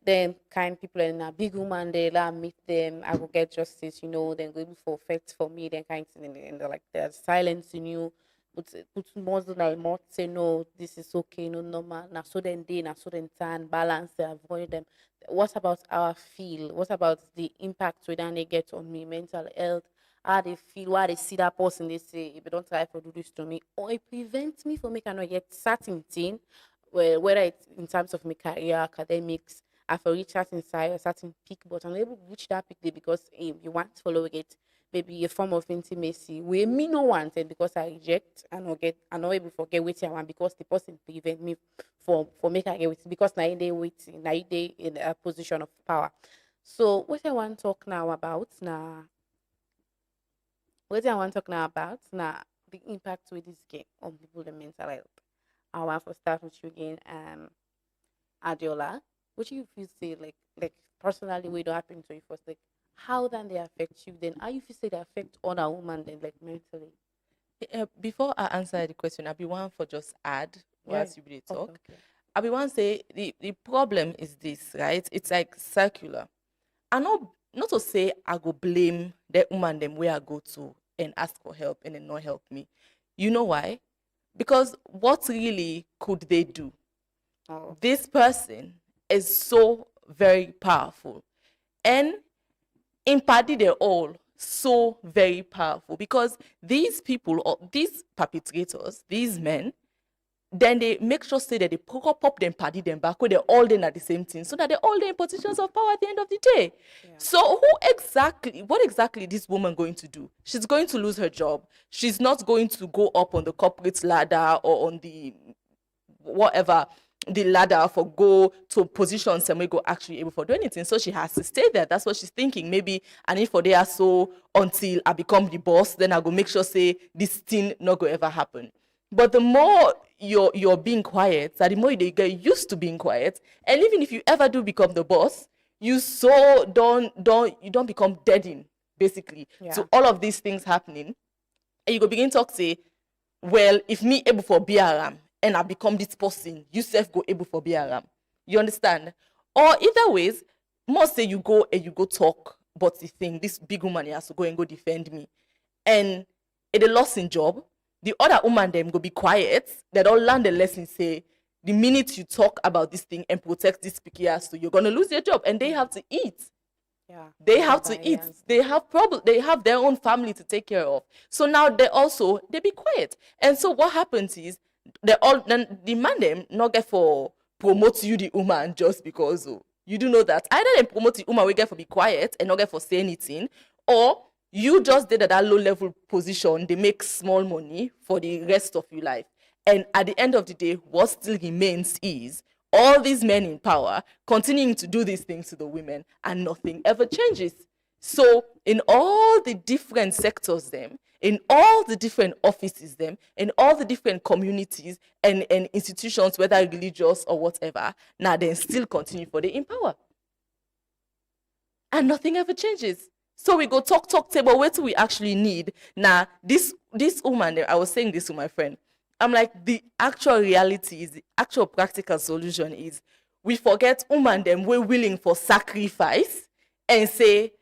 then kind people in a big woman they let meet them, I will get justice, then go for facts for me, then kind of and they're like they're silencing you. Put more than I more say no, this is okay, no normal. Now so then day, now so then turn balance, they avoid them. What about our feel? What about the impact we then they get on me, mental health? How they feel, why they see that person, they say, if you don't try to do this to me, or it prevents me from making not get certain thing, whether it's in terms of my career, academics, I feel reach certain side or certain peak, but I'm able to reach that peak there because you want to follow it, maybe a form of intimacy where me no wanted because I reject and not able to forget what I want because the person prevent me from making I get with because now they waiting, now they in a position of power. So what I want to talk now about now, the impact with this game on people the mental health. I want to start with you again, Adiola. What you feel say like personally what don't happen to you first, like how then they affect you, then how you feel say they affect other women then like mentally. Before I answer the question, I be one for just add whilst you really talk. Okay. I be one say the problem is this, right? It's like circular. I know not to say I go blame the woman them where I go to and ask for help and then not help me. You know why? Because what really could they do? Oh. This person is so very powerful. And in party they're all so very powerful because these people or these perpetrators, these men, then they make sure say that they pop them party them back where they're all in at the same thing so that they're all in positions of power at the end of the day. Yeah. So what exactly is this woman going to do? She's going to lose her job. She's not going to go up on the corporate ladder or on the whatever the ladder for go to positions and we go actually able for do anything. So she has to stay there. That's what she's thinking. Maybe I need for there so until I become the boss, then I go make sure say this thing not go ever happen. But the more you're being quiet, the more you get used to being quiet. And even if you ever do become the boss, you don't become deadened, basically. Yeah. So all of these things happening. And you go begin to talk say, well, if me able for BRM and I become this person, you self go able for BRM. You understand? Or either ways, most say you go and you go talk, but the thing, this big woman has to go and go defend me. And it a loss in job. The other woman them go be quiet. They don't learn the lesson, say, the minute you talk about this thing and protect this picky so you're gonna lose your job. And they have to eat. Yeah. They have to eat. They have their own family to take care of. So now they be quiet. And so what happens is then the man them not get for promote you the woman just because you do know that either they promote the woman we get for be quiet and not get for say anything, or you just did at that low level position, they make small money for the rest of your life. And at the end of the day, what still remains is all these men in power continuing to do these things to the women and nothing ever changes. So in all the different sectors them, in all the different offices them, in all the different communities and institutions, whether religious or whatever, now they still continue for the in power. And nothing ever changes. So we go talk table, what do we actually need? Now, this woman, I was saying this to my friend, I'm like, the actual reality is, the actual practical solution is, we forget woman them, we're willing for sacrifice and say,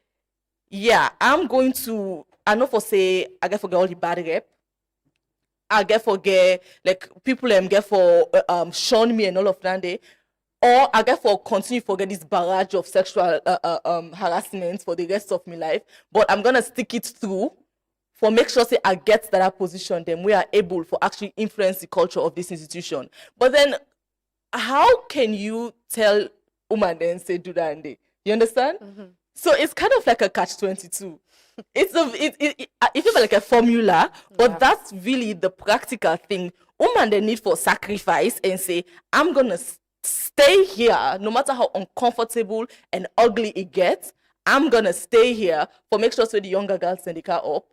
yeah, I'm going to, I know for say, I get forget all the bad rep. I get forget, like, people get for shun me and all of that day. Or I get for continue forget this barrage of sexual harassment for the rest of my life. But I'm gonna stick it through for make sure say I get that position, then we are able for actually influence the culture of this institution. But then how can you tell woman then say do that and they? You understand? Mm-hmm. So it's kind of like a catch-22. It feels like a formula, but that's really the practical thing. Woman they need for sacrifice and say, I'm gonna stay here no matter how uncomfortable and ugly it gets. I'm gonna stay here for make sure so the younger girls send the car up.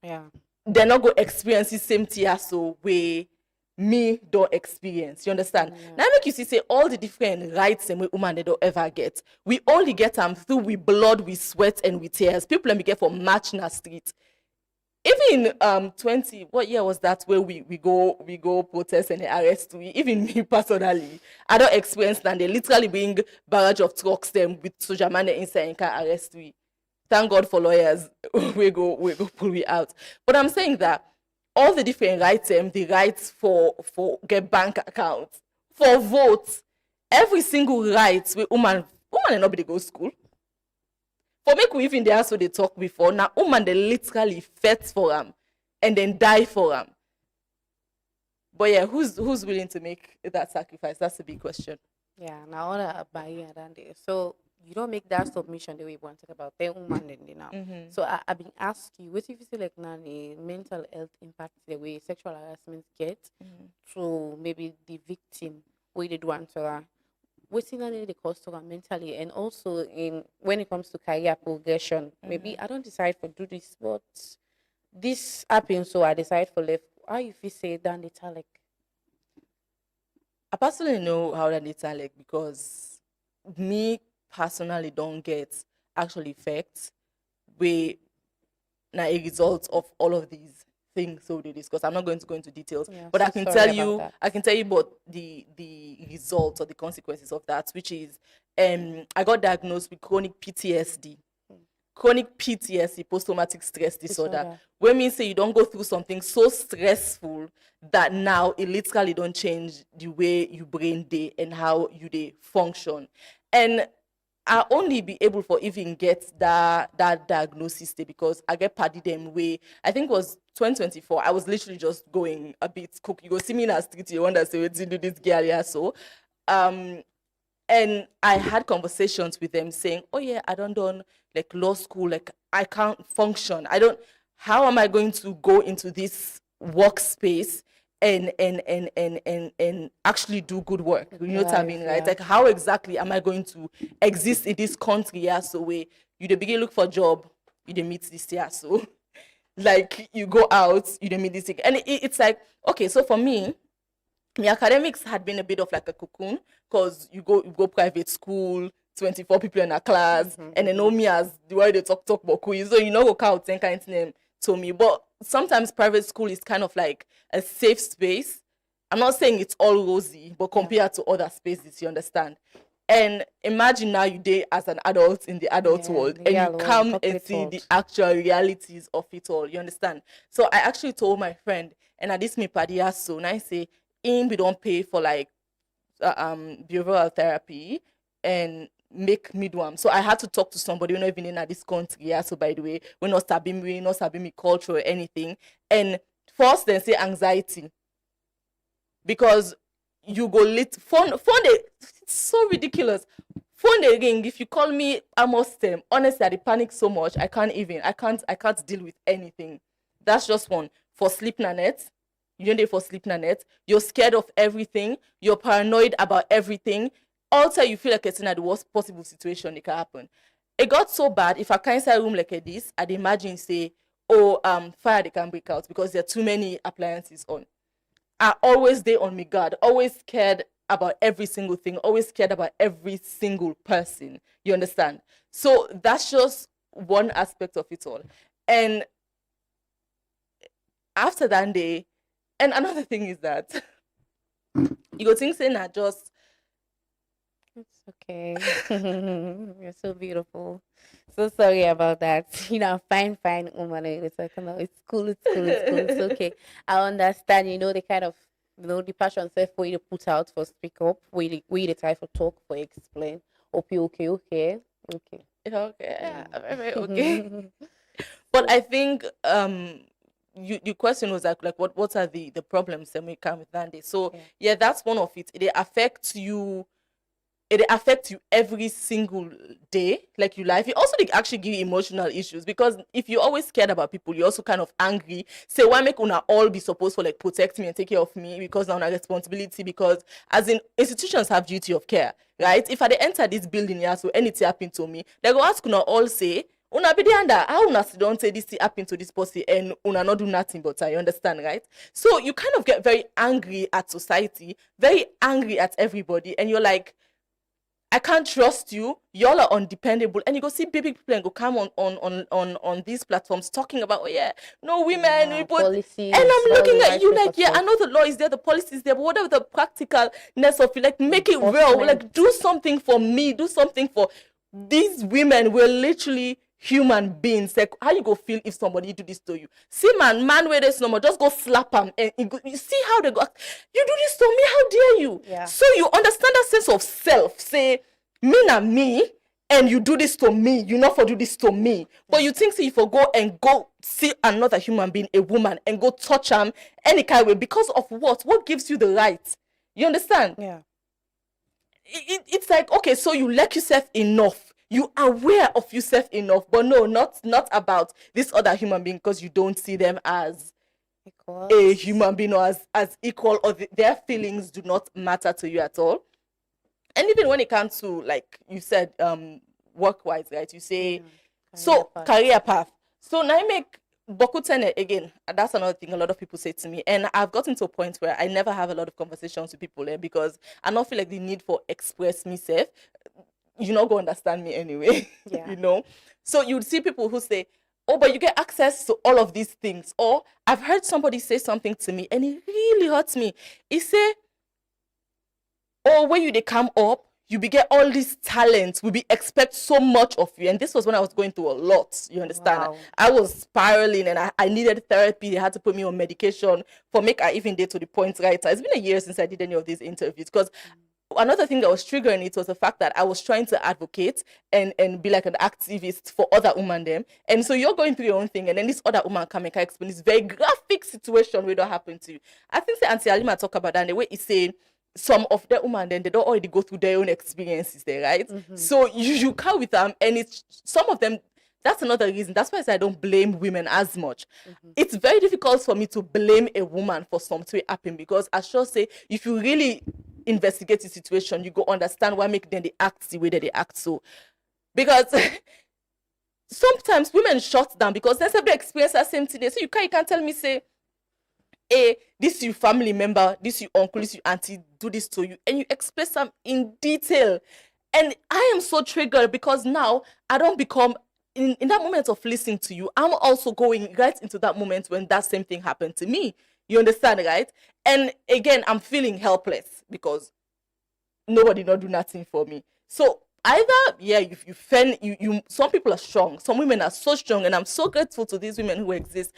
Yeah. They're not going to experience the same so way me don't experience. You understand? Yeah. Now make you see all the different rights and women they don't ever get. We only get them through with blood, with sweat, and with tears. People let me get for march in the street. Even 20, what year was that where we go protest and arrest we? Even me personally, I don't experience that. They literally bring barrage of trucks them with soldier man inside and can arrest we. Thank God for lawyers. we go pull we out. But I'm saying that all the different rights, the rights for get bank accounts, for votes, every single right with woman and nobody go school. For make we even there so they talk before. Now woman they literally fight for them and then die for them. But yeah, who's willing to make that sacrifice? That's a big question. Yeah, now all that barrier than there. So you don't make that submission the way you want to talk about the woman now. Mm-hmm. So I've been asking you, what if you see like now the mental health impact the way sexual harassment get through maybe the victim what they do to her, what's in the cost to her mentally, and also in when it comes to career progression. Maybe I don't decide for do this, but this happens, so I decide for left. How if you say down the like? I personally know how that data like because me personally don't get actual effects where now a result of all of these things so they discuss. I'm not going to go into details, but I can tell you about the results or the consequences of that, which is I got diagnosed with chronic PTSD. Chronic PTSD, post-traumatic stress disorder. When means say you don't go through something so stressful that now it literally don't change the way you brain day and how you they function. And I only be able for even get that diagnosis day because I get party them way. I think it was 2024. I was literally just going a bit cook. You go see me in the street, you wonder say what's do this girl here so. And I had conversations with them saying, oh yeah, I don't done like law school, like I can't function. How am I going to go into this workspace and actually do good work? You know what I mean, right? Like how exactly am I going to exist in this country? Yeah, so where you begin look for a job, you dey meet this year, so like you go out, you dey meet this thing. And it's like, okay, so for me, my academics had been a bit of like a cocoon because you go private school, 24 people in a class, and they know me as the way they talk about quiz. So you know go count 10 kind of name to me. But sometimes private school is kind of like a safe space. I'm not saying it's all rosy, but compared to other spaces, you understand. And imagine now you date as an adult in the adult world, and you come and see the actual realities of it all. You understand? So I actually told my friend, and at this me padia soon, I say, we don't pay for like behavioral therapy and make midwife. So I had to talk to somebody who not even in this country. Yeah. So by the way, we're not stabbing me culture or anything. And first then say anxiety. Because you go phone it's so ridiculous. Phone they ring. If you call me almost honestly, I panic so much. I can't deal with anything. That's just one. For sleep na net. You don't for sleep na net. You're scared of everything. You're paranoid about everything. Also, you feel like it's in the worst possible situation it can happen. It got so bad. If I can't inside a room like this, I'd imagine say, fire they can break out because there are too many appliances on. I always stay on me guard, always scared about every single thing, always scared about every single person. You understand? So that's just one aspect of it all. And after that day, and another thing is that you go think saying that just it's okay. You're so beautiful. So sorry about that. Fine woman. It's like, no, it's cool. It's okay. I understand, the kind of, the passion self where you put out for speak up, where you try for talk, for explain. Okay. Yeah, very okay. But I think your question was like what are the problems that may come with that day? So yeah, that's one of it. It affects you every single day, like you life. It also actually give you emotional issues because if you're always scared about people, you're also kind of angry. Say, why make una all be supposed to like protect me and take care of me because now una responsibility? Because as in institutions have duty of care, right? If I enter this building here, so anything happen to me, they go ask una all say, una be there under how una don't say this thing happen to this person and una not do nothing but you understand, right? So you kind of get very angry at society, very angry at everybody, and you're like, I can't trust you. Y'all are undependable. And you go see baby people and go come on these platforms talking about, women, we put, policies, and I'm looking at you like, I know the law is there, the policy is there, but whatever the practicalness of it, like make it real, like do something for me, do something for these women. We're literally human beings. Like, how you go feel if somebody do this to you? See, man where there's no more, just go slap them and you see how they go, you do this to me, how dare you? So you understand that sense of self. Say, me na me, and you do this to me, you not for do this to me. But you think, say, if you go see another human being, a woman, and go touch them any kind of way, because of what gives you the right? You understand? It's like, okay, so you like yourself enough, you are aware of yourself enough, but no, not about this other human being, because you don't see them as equal, a human being, or as equal, or their feelings do not matter to you at all. And even when it comes to, like you said, work-wise, right? You say, career path. So now I make Bokutene again. That's another thing a lot of people say to me. And I've gotten to a point where I never have a lot of conversations with people because I don't feel like the need for express myself. You're not going to understand me anyway, So you'd see people who say, but you get access to all of these things. Or I've heard somebody say something to me and it really hurts me. He say, when they come up, you be get all these talents, we be expect so much of you. And this was when I was going through a lot, you understand? Wow. I was spiraling and I needed therapy. They had to put me on medication for make I even get to the point, right? It's been a year since I did any of these interviews because another thing that was triggering it was the fact that I was trying to advocate and be like an activist for other women them. And so you're going through your own thing and then this other woman come and explain this very graphic situation where it happen to you. I think Auntie Alima talk about that and the way he's saying some of the women then they don't already go through their own experiences there, right? So you come with them and it's some of them. That's another reason. That's why I don't blame women as much. It's very difficult for me to blame a woman for something happen because I sure say if you really investigate the situation, you go understand why make them they act the way that they act. So because sometimes women shut down because they have experience the same thing. So you can't tell me say, hey, this your family member, this your uncle, this your auntie do this to you, and you express them in detail. And I am so triggered because now I don't become in that moment of listening to you, I'm also going right into that moment when that same thing happened to me. You understand, right? And again, I'm feeling helpless because nobody not do nothing for me. So either, yeah, you fend, you some people are strong, some women are so strong, and I'm so grateful to these women who exist.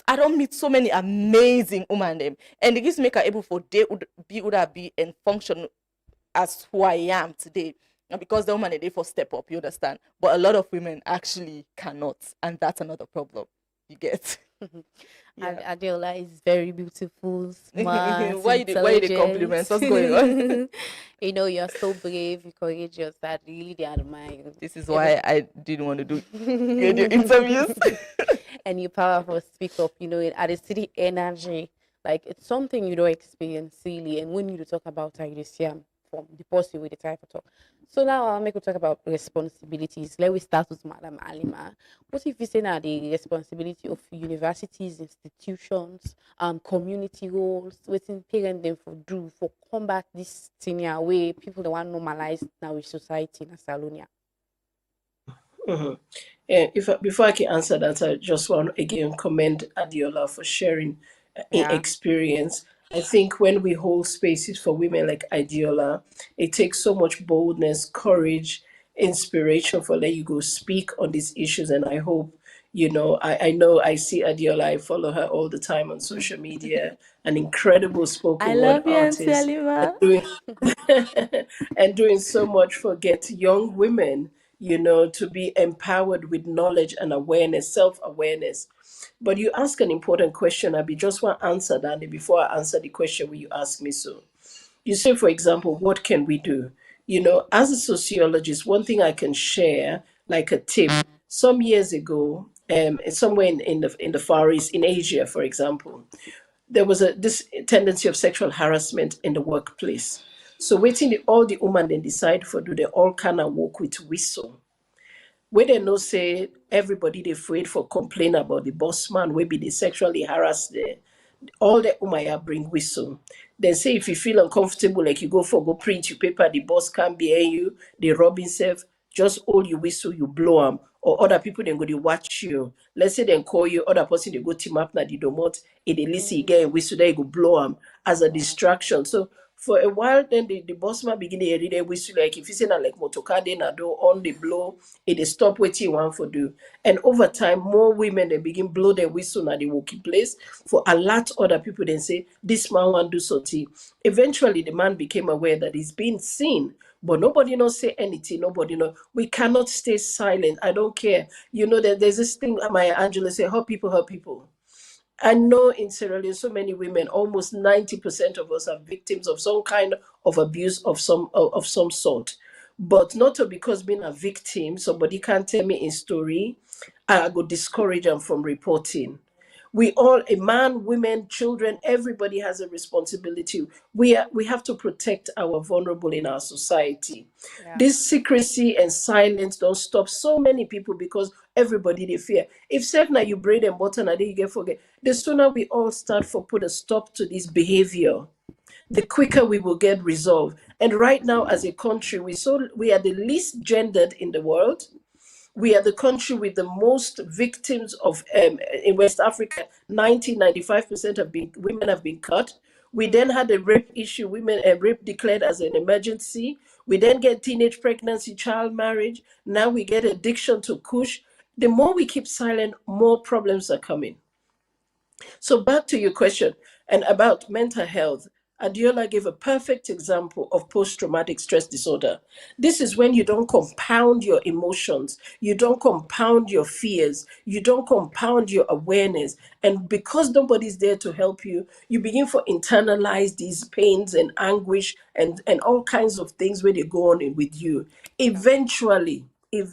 I don't meet so many amazing women them, and it gives me able for they would be and function as who I am today. And because the woman they for step up, you understand. But a lot of women actually cannot, and that's another problem. You get. Yeah. Adiola is very beautiful, smart, Why you the compliments? What's going on? You know, you're so brave, courageous. That really they admire you. This is why I didn't want to do radio interviews. And you powerful speak up, you know, at a city energy. Like it's something you don't experience really. And when you talk about it, you see from the person with the type of talk. So now I'll make you talk about responsibilities. Let me start with Madam Alima. What if you say now the responsibility of universities, institutions, community roles, waiting parent them for do for combat this thing way people that want normalize now with society in Salonia. Before I can answer that, I just want to again commend Adiola for sharing experience. I think when we hold spaces for women like Adiola, it takes so much boldness, courage, inspiration for let you go speak on these issues. And I hope, you know, I know I see Adiola, I follow her all the time on social media, an incredible spoken word artist. Alima. And doing so much for get young women, you know, to be empowered with knowledge and awareness, self-awareness. But you ask an important question, Abby. Just want to answer that before I answer the question when you ask me so. You say, for example, what can we do? You know, as a sociologist, one thing I can share, like a tip, some years ago, somewhere in the Far East, in Asia, for example, there was this tendency of sexual harassment in the workplace. So waiting all the women then decide for do they all kind of work with whistle. Where they know say everybody they afraid for complain about the boss man, maybe they sexually harass there. All the umaya bring whistle. Then say if you feel uncomfortable, like you go print your paper, the boss can't be hear you, they rob himself, just hold your whistle, you blow them. Or other people then go to watch you. Let's say then call you, other person they go team up na the domot, they listen, you get a whistle, there you go blow them as a distraction. So for a while, then the boss man begin to read a whistle like if you say na like motokade na do on the blow, it is stop what you want for do. And over time, more women they begin blow their whistle na the working place for a lot other people then say this man want do something. Eventually, the man became aware that he's being seen. But nobody not say anything. Nobody know. We cannot stay silent. I don't care. You know that there's this thing. Maya Angelou say, "Help people, help people." I know in Sierra Leone, so many women, almost 90% of us are victims of some kind of abuse of some sort. But not to because being a victim, somebody can tell me in story, I go discourage them from reporting. We all, a man, women, children, everybody has a responsibility. We have to protect our vulnerable in our society. This secrecy and silence don't stop so many people because everybody they fear. If said now you braid and butter and you get forget, the sooner we all start for put a stop to this behavior, the quicker we will get resolved. And right now, as a country, we are the least gendered in the world. We are the country with the most victims of in West Africa. 95% of women have been cut. We then had a rape issue, women rape declared as an emergency. We then get teenage pregnancy, child marriage. Now we get addiction to kush. The more we keep silent, more problems are coming. So back to your question and about mental health. Adiola gave a perfect example of post-traumatic stress disorder. This is when you don't compound your emotions, you don't compound your fears, you don't compound your awareness. And because nobody's there to help you, you begin to internalize these pains and anguish and all kinds of things where they go on with you. Eventually, it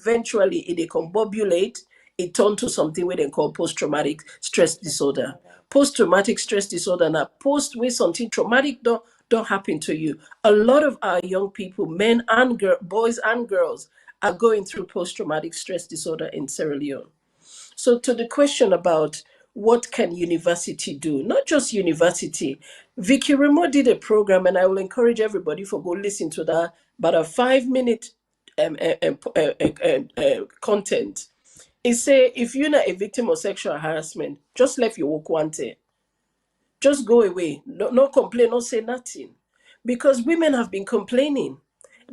combobulate, it turned to something where they call post-traumatic stress disorder. Post-traumatic stress disorder now post with something traumatic don't happen to you. A lot of our young people, men and boys and girls, are going through post-traumatic stress disorder in Sierra Leone. So to the question about what can university do, not just university, Vicky Remo did a program, and I will encourage everybody for go listen to that, about a 5-minute content. It say if you're not a victim of sexual harassment, just left your work one day. Just go away. No complain, not say nothing. Because women have been complaining.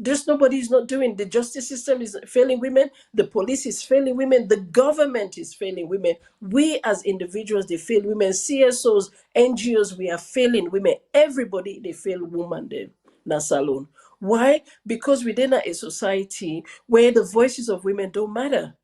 Just nobody is not doing. The justice system is failing women. The police is failing women. The government is failing women. We as individuals, they fail women. CSOs, NGOs, we are failing women. Everybody, they fail women. Then, not alone. Why? Because within a society where the voices of women don't matter.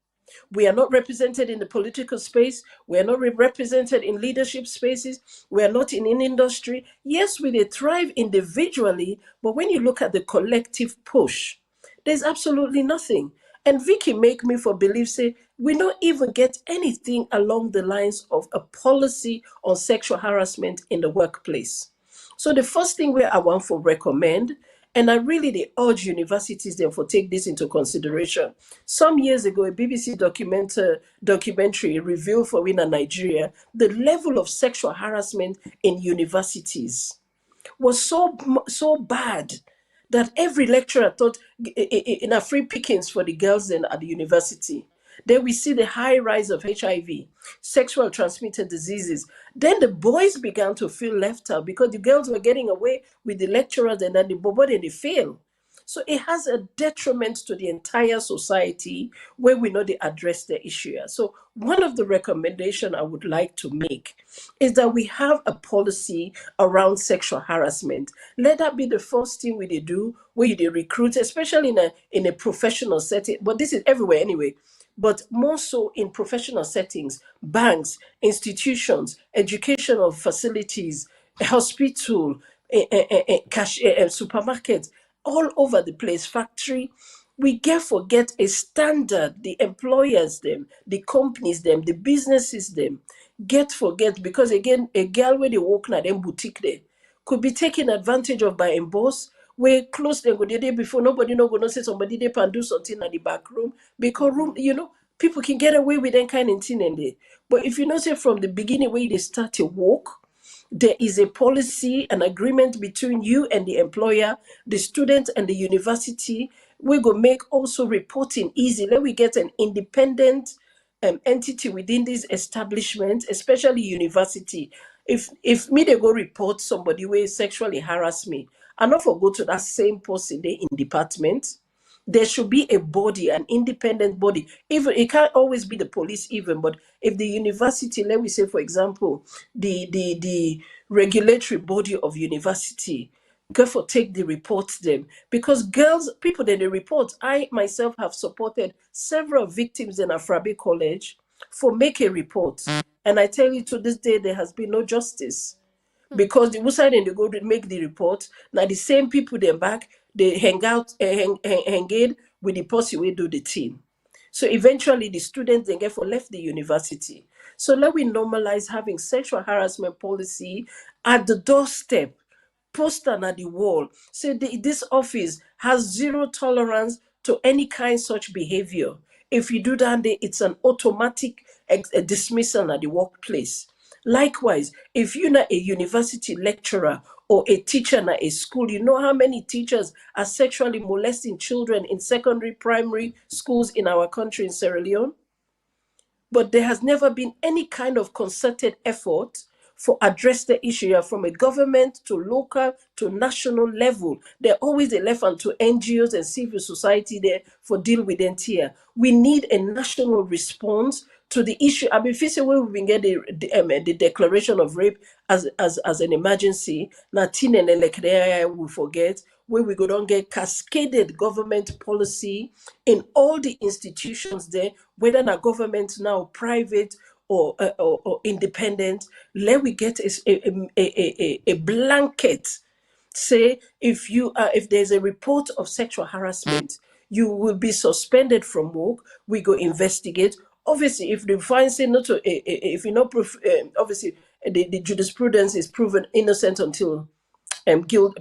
We are not represented in the political space. We are not represented in leadership spaces. We are not in an industry. Yes, we thrive individually, but when you look at the collective push, there's absolutely nothing. And Vicky make me for believe say we don't even get anything along the lines of a policy on sexual harassment in the workplace. So the first thing where I want to recommend, and I really they urge universities therefore take this into consideration. Some years ago, a BBC documentary revealed for in Nigeria the level of sexual harassment in universities was so bad that every lecturer thought in a free pickings for the girls then at the university. Then we see the high rise of HIV, sexual transmitted diseases. Then the boys began to feel left out because the girls were getting away with the lecturers and then the bobo then they fail. So it has a detriment to the entire society where we know they address the issue. So one of the recommendation I would like to make is that we have a policy around sexual harassment. Let that be the first thing we do where they recruit, especially in a professional setting. But this is everywhere anyway. But more so in professional settings, banks, institutions, educational facilities, hospital, cash, supermarkets, all over the place, factory. We get forget a standard, the employers, them, the companies, them, the businesses, them, get forget because again, a girl where they work na them boutique there could be taken advantage of by a boss where close them go the day before nobody no gonna say somebody they can do something at the back room because room people can get away with that kind of thing in there. But if you know say from the beginning where they start to work, there is a policy, an agreement between you and the employer, the student and the university. We go make also reporting easy. Let we get an independent entity within this establishment, especially university. If me they go report somebody who sexually harass me, I not for go to that same person there in department. There should be a body, an independent body. Even it can't always be the police, even, but if the university, let me say, for example, the regulatory body of university, go for take the reports them. Because girls, people that they report, I myself have supported several victims in Afrabe College for make a report. And I tell you to this day, there has been no justice because the side and they go to make the report. Now the same people they back, they hang out, hang in with the person we do the team. So eventually the students then get for left the university. So let we normalize having sexual harassment policy at the doorstep, poster at the wall. Say this office has zero tolerance to any kind such behavior. If you do that, it's an automatic dismissal at the workplace. Likewise, if you're not a university lecturer or a teacher at a school, you know how many teachers are sexually molesting children in secondary, primary schools in our country in Sierra Leone? But there has never been any kind of concerted effort for address the issue from a government to local to national level. They're always left to NGOs and civil society there for deal with them here. We need a national response to the issue. I mean, first where we get the declaration of rape as an emergency. Now, teen and we forget where we go don't get cascaded government policy in all the institutions there, whether na government now private or independent. Let we get a blanket say if there's a report of sexual harassment, you will be suspended from work. We go investigate. Obviously, if they find say not to, if you know, obviously the jurisprudence is proven innocent until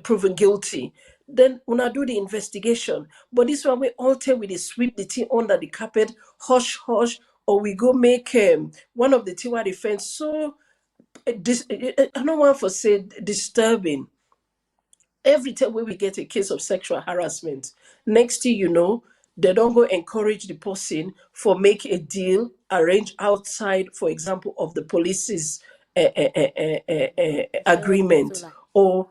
proven guilty. Then when I do the investigation, but this one we alter with the sweep the thing under the carpet, hush hush, or we go make one of the Tiwa defense so I don't want to say disturbing. Every time when we get a case of sexual harassment, next thing you know, They don't go encourage the person for make a deal, arrange outside, for example, of the police's agreement, or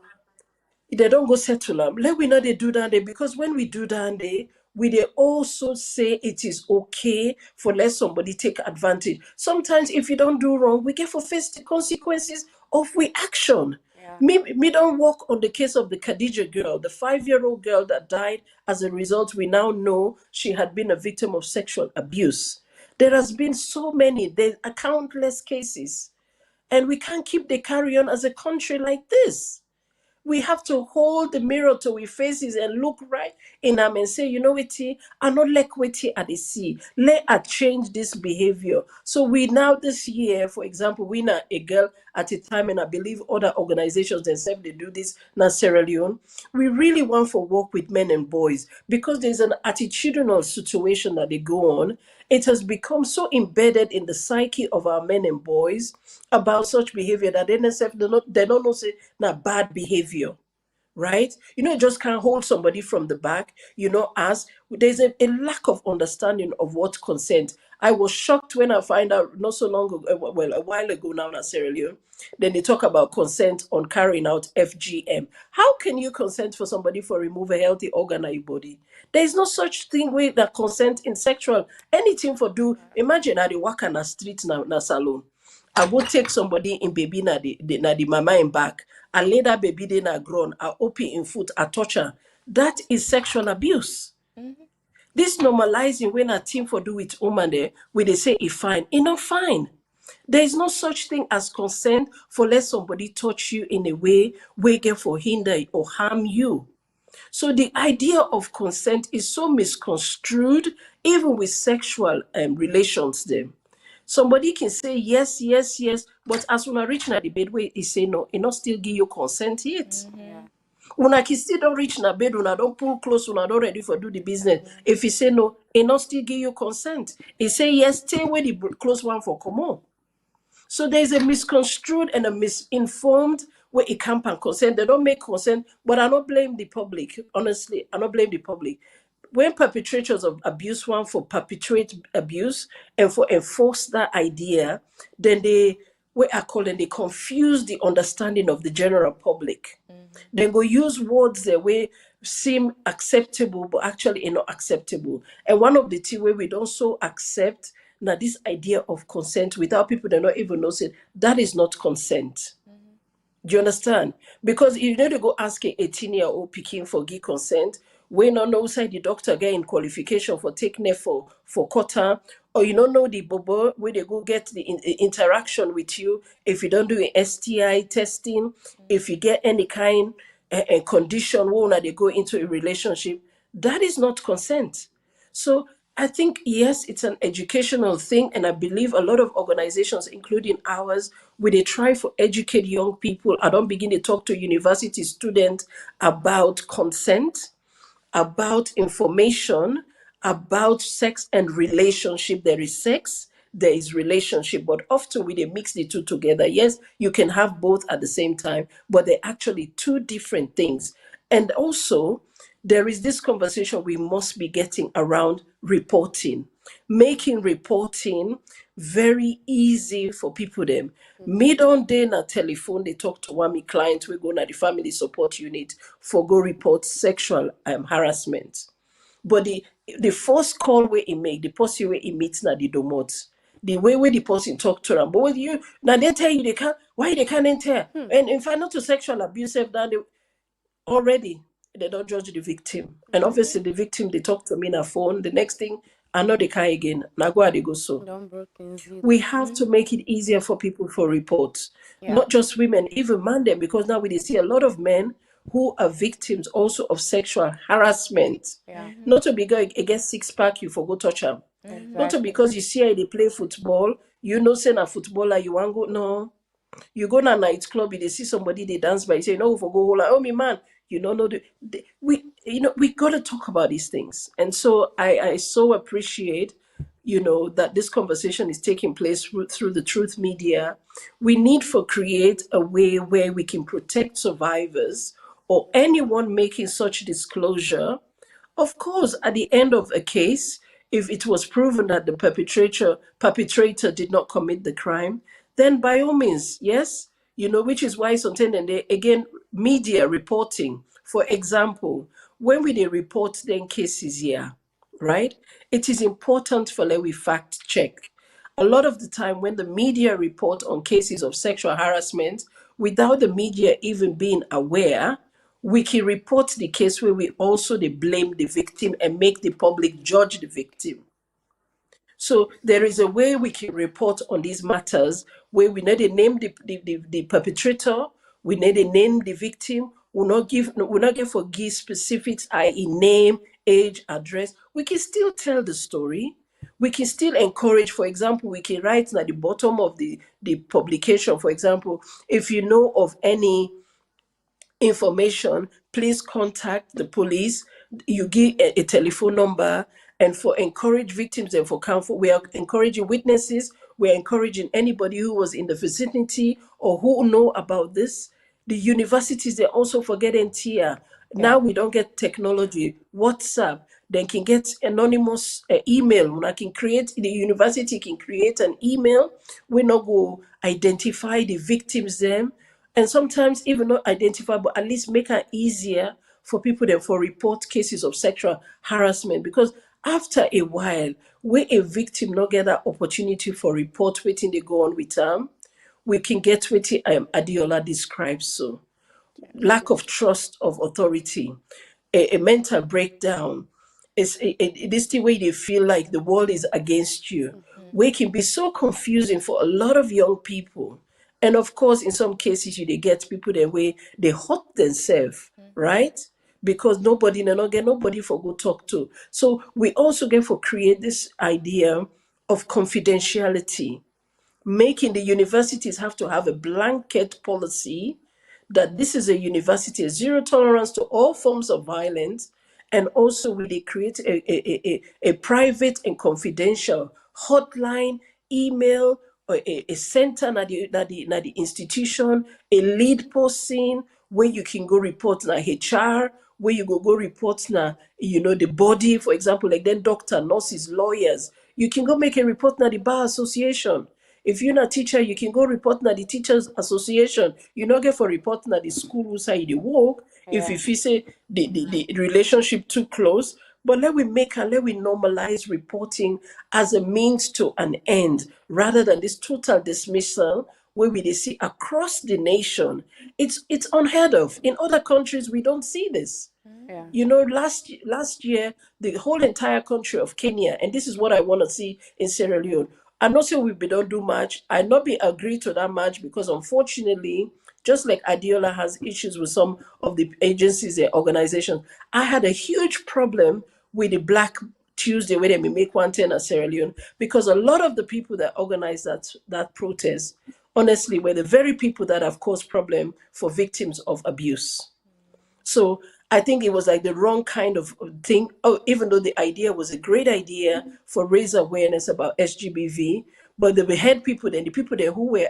they don't go settle them. Let we know they do that day, because when we do that day, we they also say it is okay for let somebody take advantage. Sometimes if you don't do wrong, we get for face the consequences of we action. Yeah. Me don't work on the case of the Khadija girl, the 5-year-old girl that died as a result. We now know she had been a victim of sexual abuse. There has been so many, there are countless cases, and we can't keep the carry on as a country like this. We have to hold the mirror to our faces and look right in them and say, you know what, I not like what I dey see. Let us change this behavior. So we now this year, for example, we now a girl at a time, and I believe other organizations themselves they do this now Sierra Leone. We really want to work with men and boys, because there's an attitudinal situation that they go on. It has become so embedded in the psyche of our men and boys about such behavior that they don't know say na bad behavior, right? You just can't hold somebody from the back, as there's a lack of understanding of what consent. I was shocked when I find out not so long ago, well, a while ago now in Sierra Leone, then they talk about consent on carrying out FGM. How can you consent for somebody for remove a healthy organ of your body? There is no such thing with that consent in sexual anything for do. Imagine I dey walk on the street now na salon. I will take somebody in baby na the mama in back. I lay that baby then na grown. I open in foot. I touch her. That is sexual abuse. This normalizing when a team for do with woman there, where they say it fine, it not fine. There is no such thing as consent for let somebody touch you in a way where get for hinder or harm you. So the idea of consent is so misconstrued, even with sexual relations. Them, somebody can say yes, yes, yes, but as when I reach na the bed where he say no, he not still give you consent yet. Yeah. When I can still don't reach na bed, when I don't pull close, when I don't ready for do the business. If he say no, he not still give you consent. He say yes, stay where the close one for come on. So there's a misconstrued and a misinformed way it camp and consent. They don't make consent, but I don't blame the public. Honestly, I don't blame the public. When perpetrators of abuse want for perpetrate abuse and for enforce that idea, then they what I call them, they confuse the understanding of the general public. Then go use words that way seem acceptable, but actually are not acceptable. And one of the things where we don't so accept now this idea of consent without people that not even know it, that is not consent. Do you understand? Because you need to go ask a 18-year-old picking for give consent, we don't know say the doctor getting qualification for taking it for quota, or you don't know the bobo where they go get the interaction with you if you don't do an STI testing, if you get any kind condition where they go into a relationship, that is not consent. So I think, yes, it's an educational thing. And I believe a lot of organizations, including ours, where they try to educate young people. I don't begin to talk to university students about consent, about information, about sex and relationship. There is sex, there is relationship, but often we they mix the two together. Yes, you can have both at the same time, but they're actually two different things. And also, there is this conversation we must be getting around reporting, making reporting very easy for people them. Me don't day na telephone, they talk to one me client, we go na the family support unit for go report sexual harassment. But the first call where he make, the person where he meets na the domot. The way where the person talk to them. But with you, now they tell you they can't, why they can't enter? And if I not to sexual abuse, then they already they don't judge the victim. And obviously the victim they talk to me on a phone. The next thing I know they can again. Now go they go so. Don't broken zero. We have to make it easier for people for reports. Yeah. Not just women, even men them, because now we see a lot of men who are victims also of sexual harassment. Yeah. Not to be going against six pack, you for go touch them. Not to Exactly. because you see how they play football, you know saying a footballer you want go no. You go to a nightclub, you see somebody they dance by, you say, no, for go like, oh me man, you don't know we gotta talk about these things. And so I so appreciate, that this conversation is taking place through the truth media. We need to create a way where we can protect survivors or anyone making such disclosure Of course, at the end of a case, if it was proven that the perpetrator did not commit the crime, then by all means, yes, which is why sometimes and they, again, media reporting, for example, when we they report then cases here, right? It is important for let we fact check. A lot of the time when the media report on cases of sexual harassment, without the media even being aware, we can report the case where we also they blame the victim and make the public judge the victim. So there is a way we can report on these matters where we need to name the perpetrator, we need to name the victim, we'll not give specifics, i.e. name, age, address. We can still tell the story. We can still encourage, for example, we can write at the bottom of the publication, for example, if you know of any information, please contact the police. You give a telephone number, and for encourage victims and for comfort, we are encouraging witnesses. We're encouraging anybody who was in the vicinity or who know about this. The universities, they also forget NTR. Now Yeah. we don't get technology, WhatsApp, they can get anonymous email. When I can create, the university can create an email. We not go identify the victims them, and sometimes even not identify, but at least make it easier for people then for report cases of sexual harassment. Because after a while, where a victim not get that opportunity for report waiting they go on with them, we can get what Adiola describes. So lack of trust of authority, a mental breakdown. This the way they feel like the world is against you, Mm-hmm. which can be so confusing for a lot of young people. And of course, in some cases, you they get people that way they hurt themselves, right? Because nobody, they not get nobody for go talk to. So we also get for create this idea of confidentiality, making the universities have to have a blanket policy that this is a university, a zero tolerance to all forms of violence. And also, will they create a private and confidential hotline, email, or a center na the institution, a lead person where you can go report na HR, where you go report na the body, for example, like then doctor, nurses, lawyers. You can go make a report na the bar association. If you're not a teacher, you can go report na the teachers association. You not get for reporting at the school who say they work. If Yeah. you say the relationship too close, but let we normalize reporting as a means to an end rather than this total dismissal where we they see across the nation. It's unheard of. In other countries, we don't see this. Yeah. Last year, the whole entire country of Kenya, and this is what I want to see in Sierra Leone. I'm not saying we don't do much. I not be agree to that much because unfortunately, just like Adiola has issues with some of the agencies and organizations, I had a huge problem with the Black Tuesday where they may make 110 at Sierra Leone because a lot of the people that organized that protest, honestly, were the very people that have caused problem for victims of abuse. So I think it was like the wrong kind of thing. Oh, even though the idea was a great idea for raise awareness about SGBV, but the head people then the people there who were,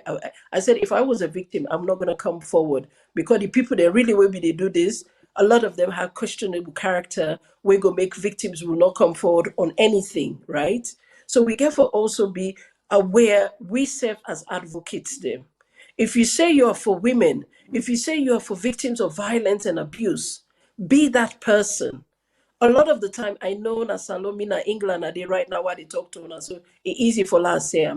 I said, if I was a victim, I'm not going to come forward because the people that really will be they do this. A lot of them have questionable character. We go make victims will not come forward on anything, right? So we therefore also be aware we serve as advocates there. If you say you are for women, if you say you are for victims of violence and abuse, be that person. A lot of the time, I know na Salome na England are they right now what they talk to una, so it's easy for us say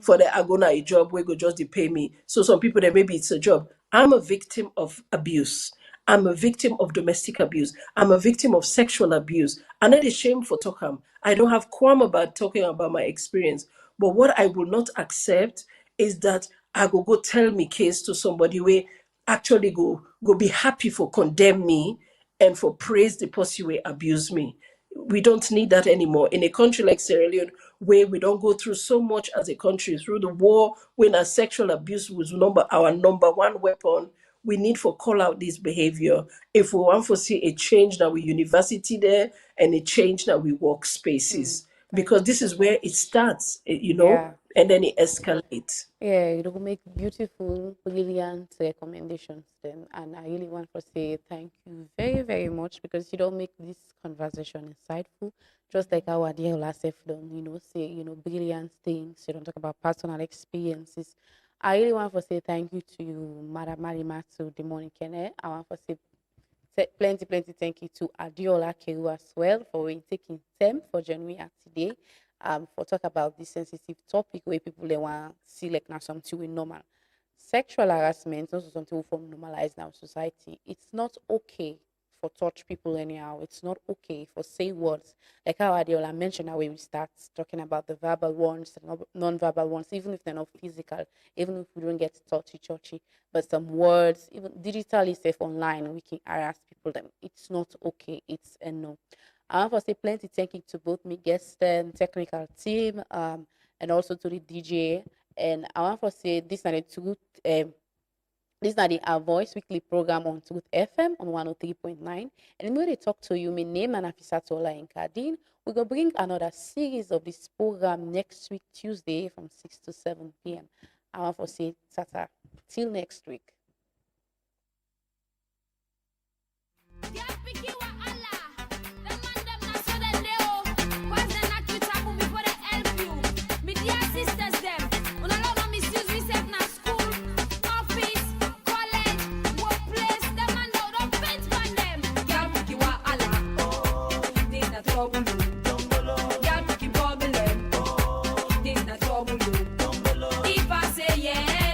for the agona a job where go just they pay me. So some people that maybe it's a job. I'm a victim of abuse. I'm a victim of domestic abuse. I'm a victim of sexual abuse. I'm not ashamed for talking. I don't have qualm about talking about my experience. But what I will not accept is that I go tell me case to somebody where actually go be happy for condemn me and for praise the person who abuse me. We don't need that anymore. In a country like Sierra Leone, where we don't go through so much as a country, through the war, when our sexual abuse was our number one weapon, we need for call out this behavior. If we want to see a change now with university there and a change now with Mm. workspaces. because this is where it starts, Yeah. and then it escalates. Yeah, you will make beautiful, brilliant recommendations then. And I really want to say thank you very, very much because you don't make this conversation insightful. Just like our dear Olasef don't, say, brilliant things. You don't talk about personal experiences. I really want to say thank you to you, Madam Marimatu Demonikene. I want to say plenty thank you to Adiola Keru as well for taking time for joining us today. For talk about this sensitive topic where people they want to see like now something we normal. Sexual harassment also something we from normalize now society. It's not okay for touch people anyhow. It's not okay for say words like how Adiola mentioned how we start talking about the verbal ones, the non-verbal ones, even if they're not physical, even if we don't get touchy, but some words, even digitally safe online, we can harass people. Then it's not okay. It's a no. I want to say plenty thank you to both me guests and technical team, and also to the DJ. And I want to say this is a truth. This is the Our Voice weekly program on Truth FM on 103.9. And when they talk to you, my name is Nafisatu Olayina Deen. We're going to bring another series of this program next week, Tuesday, from 6 to 7 p.m. I want to say tata. Till next week. Trouble.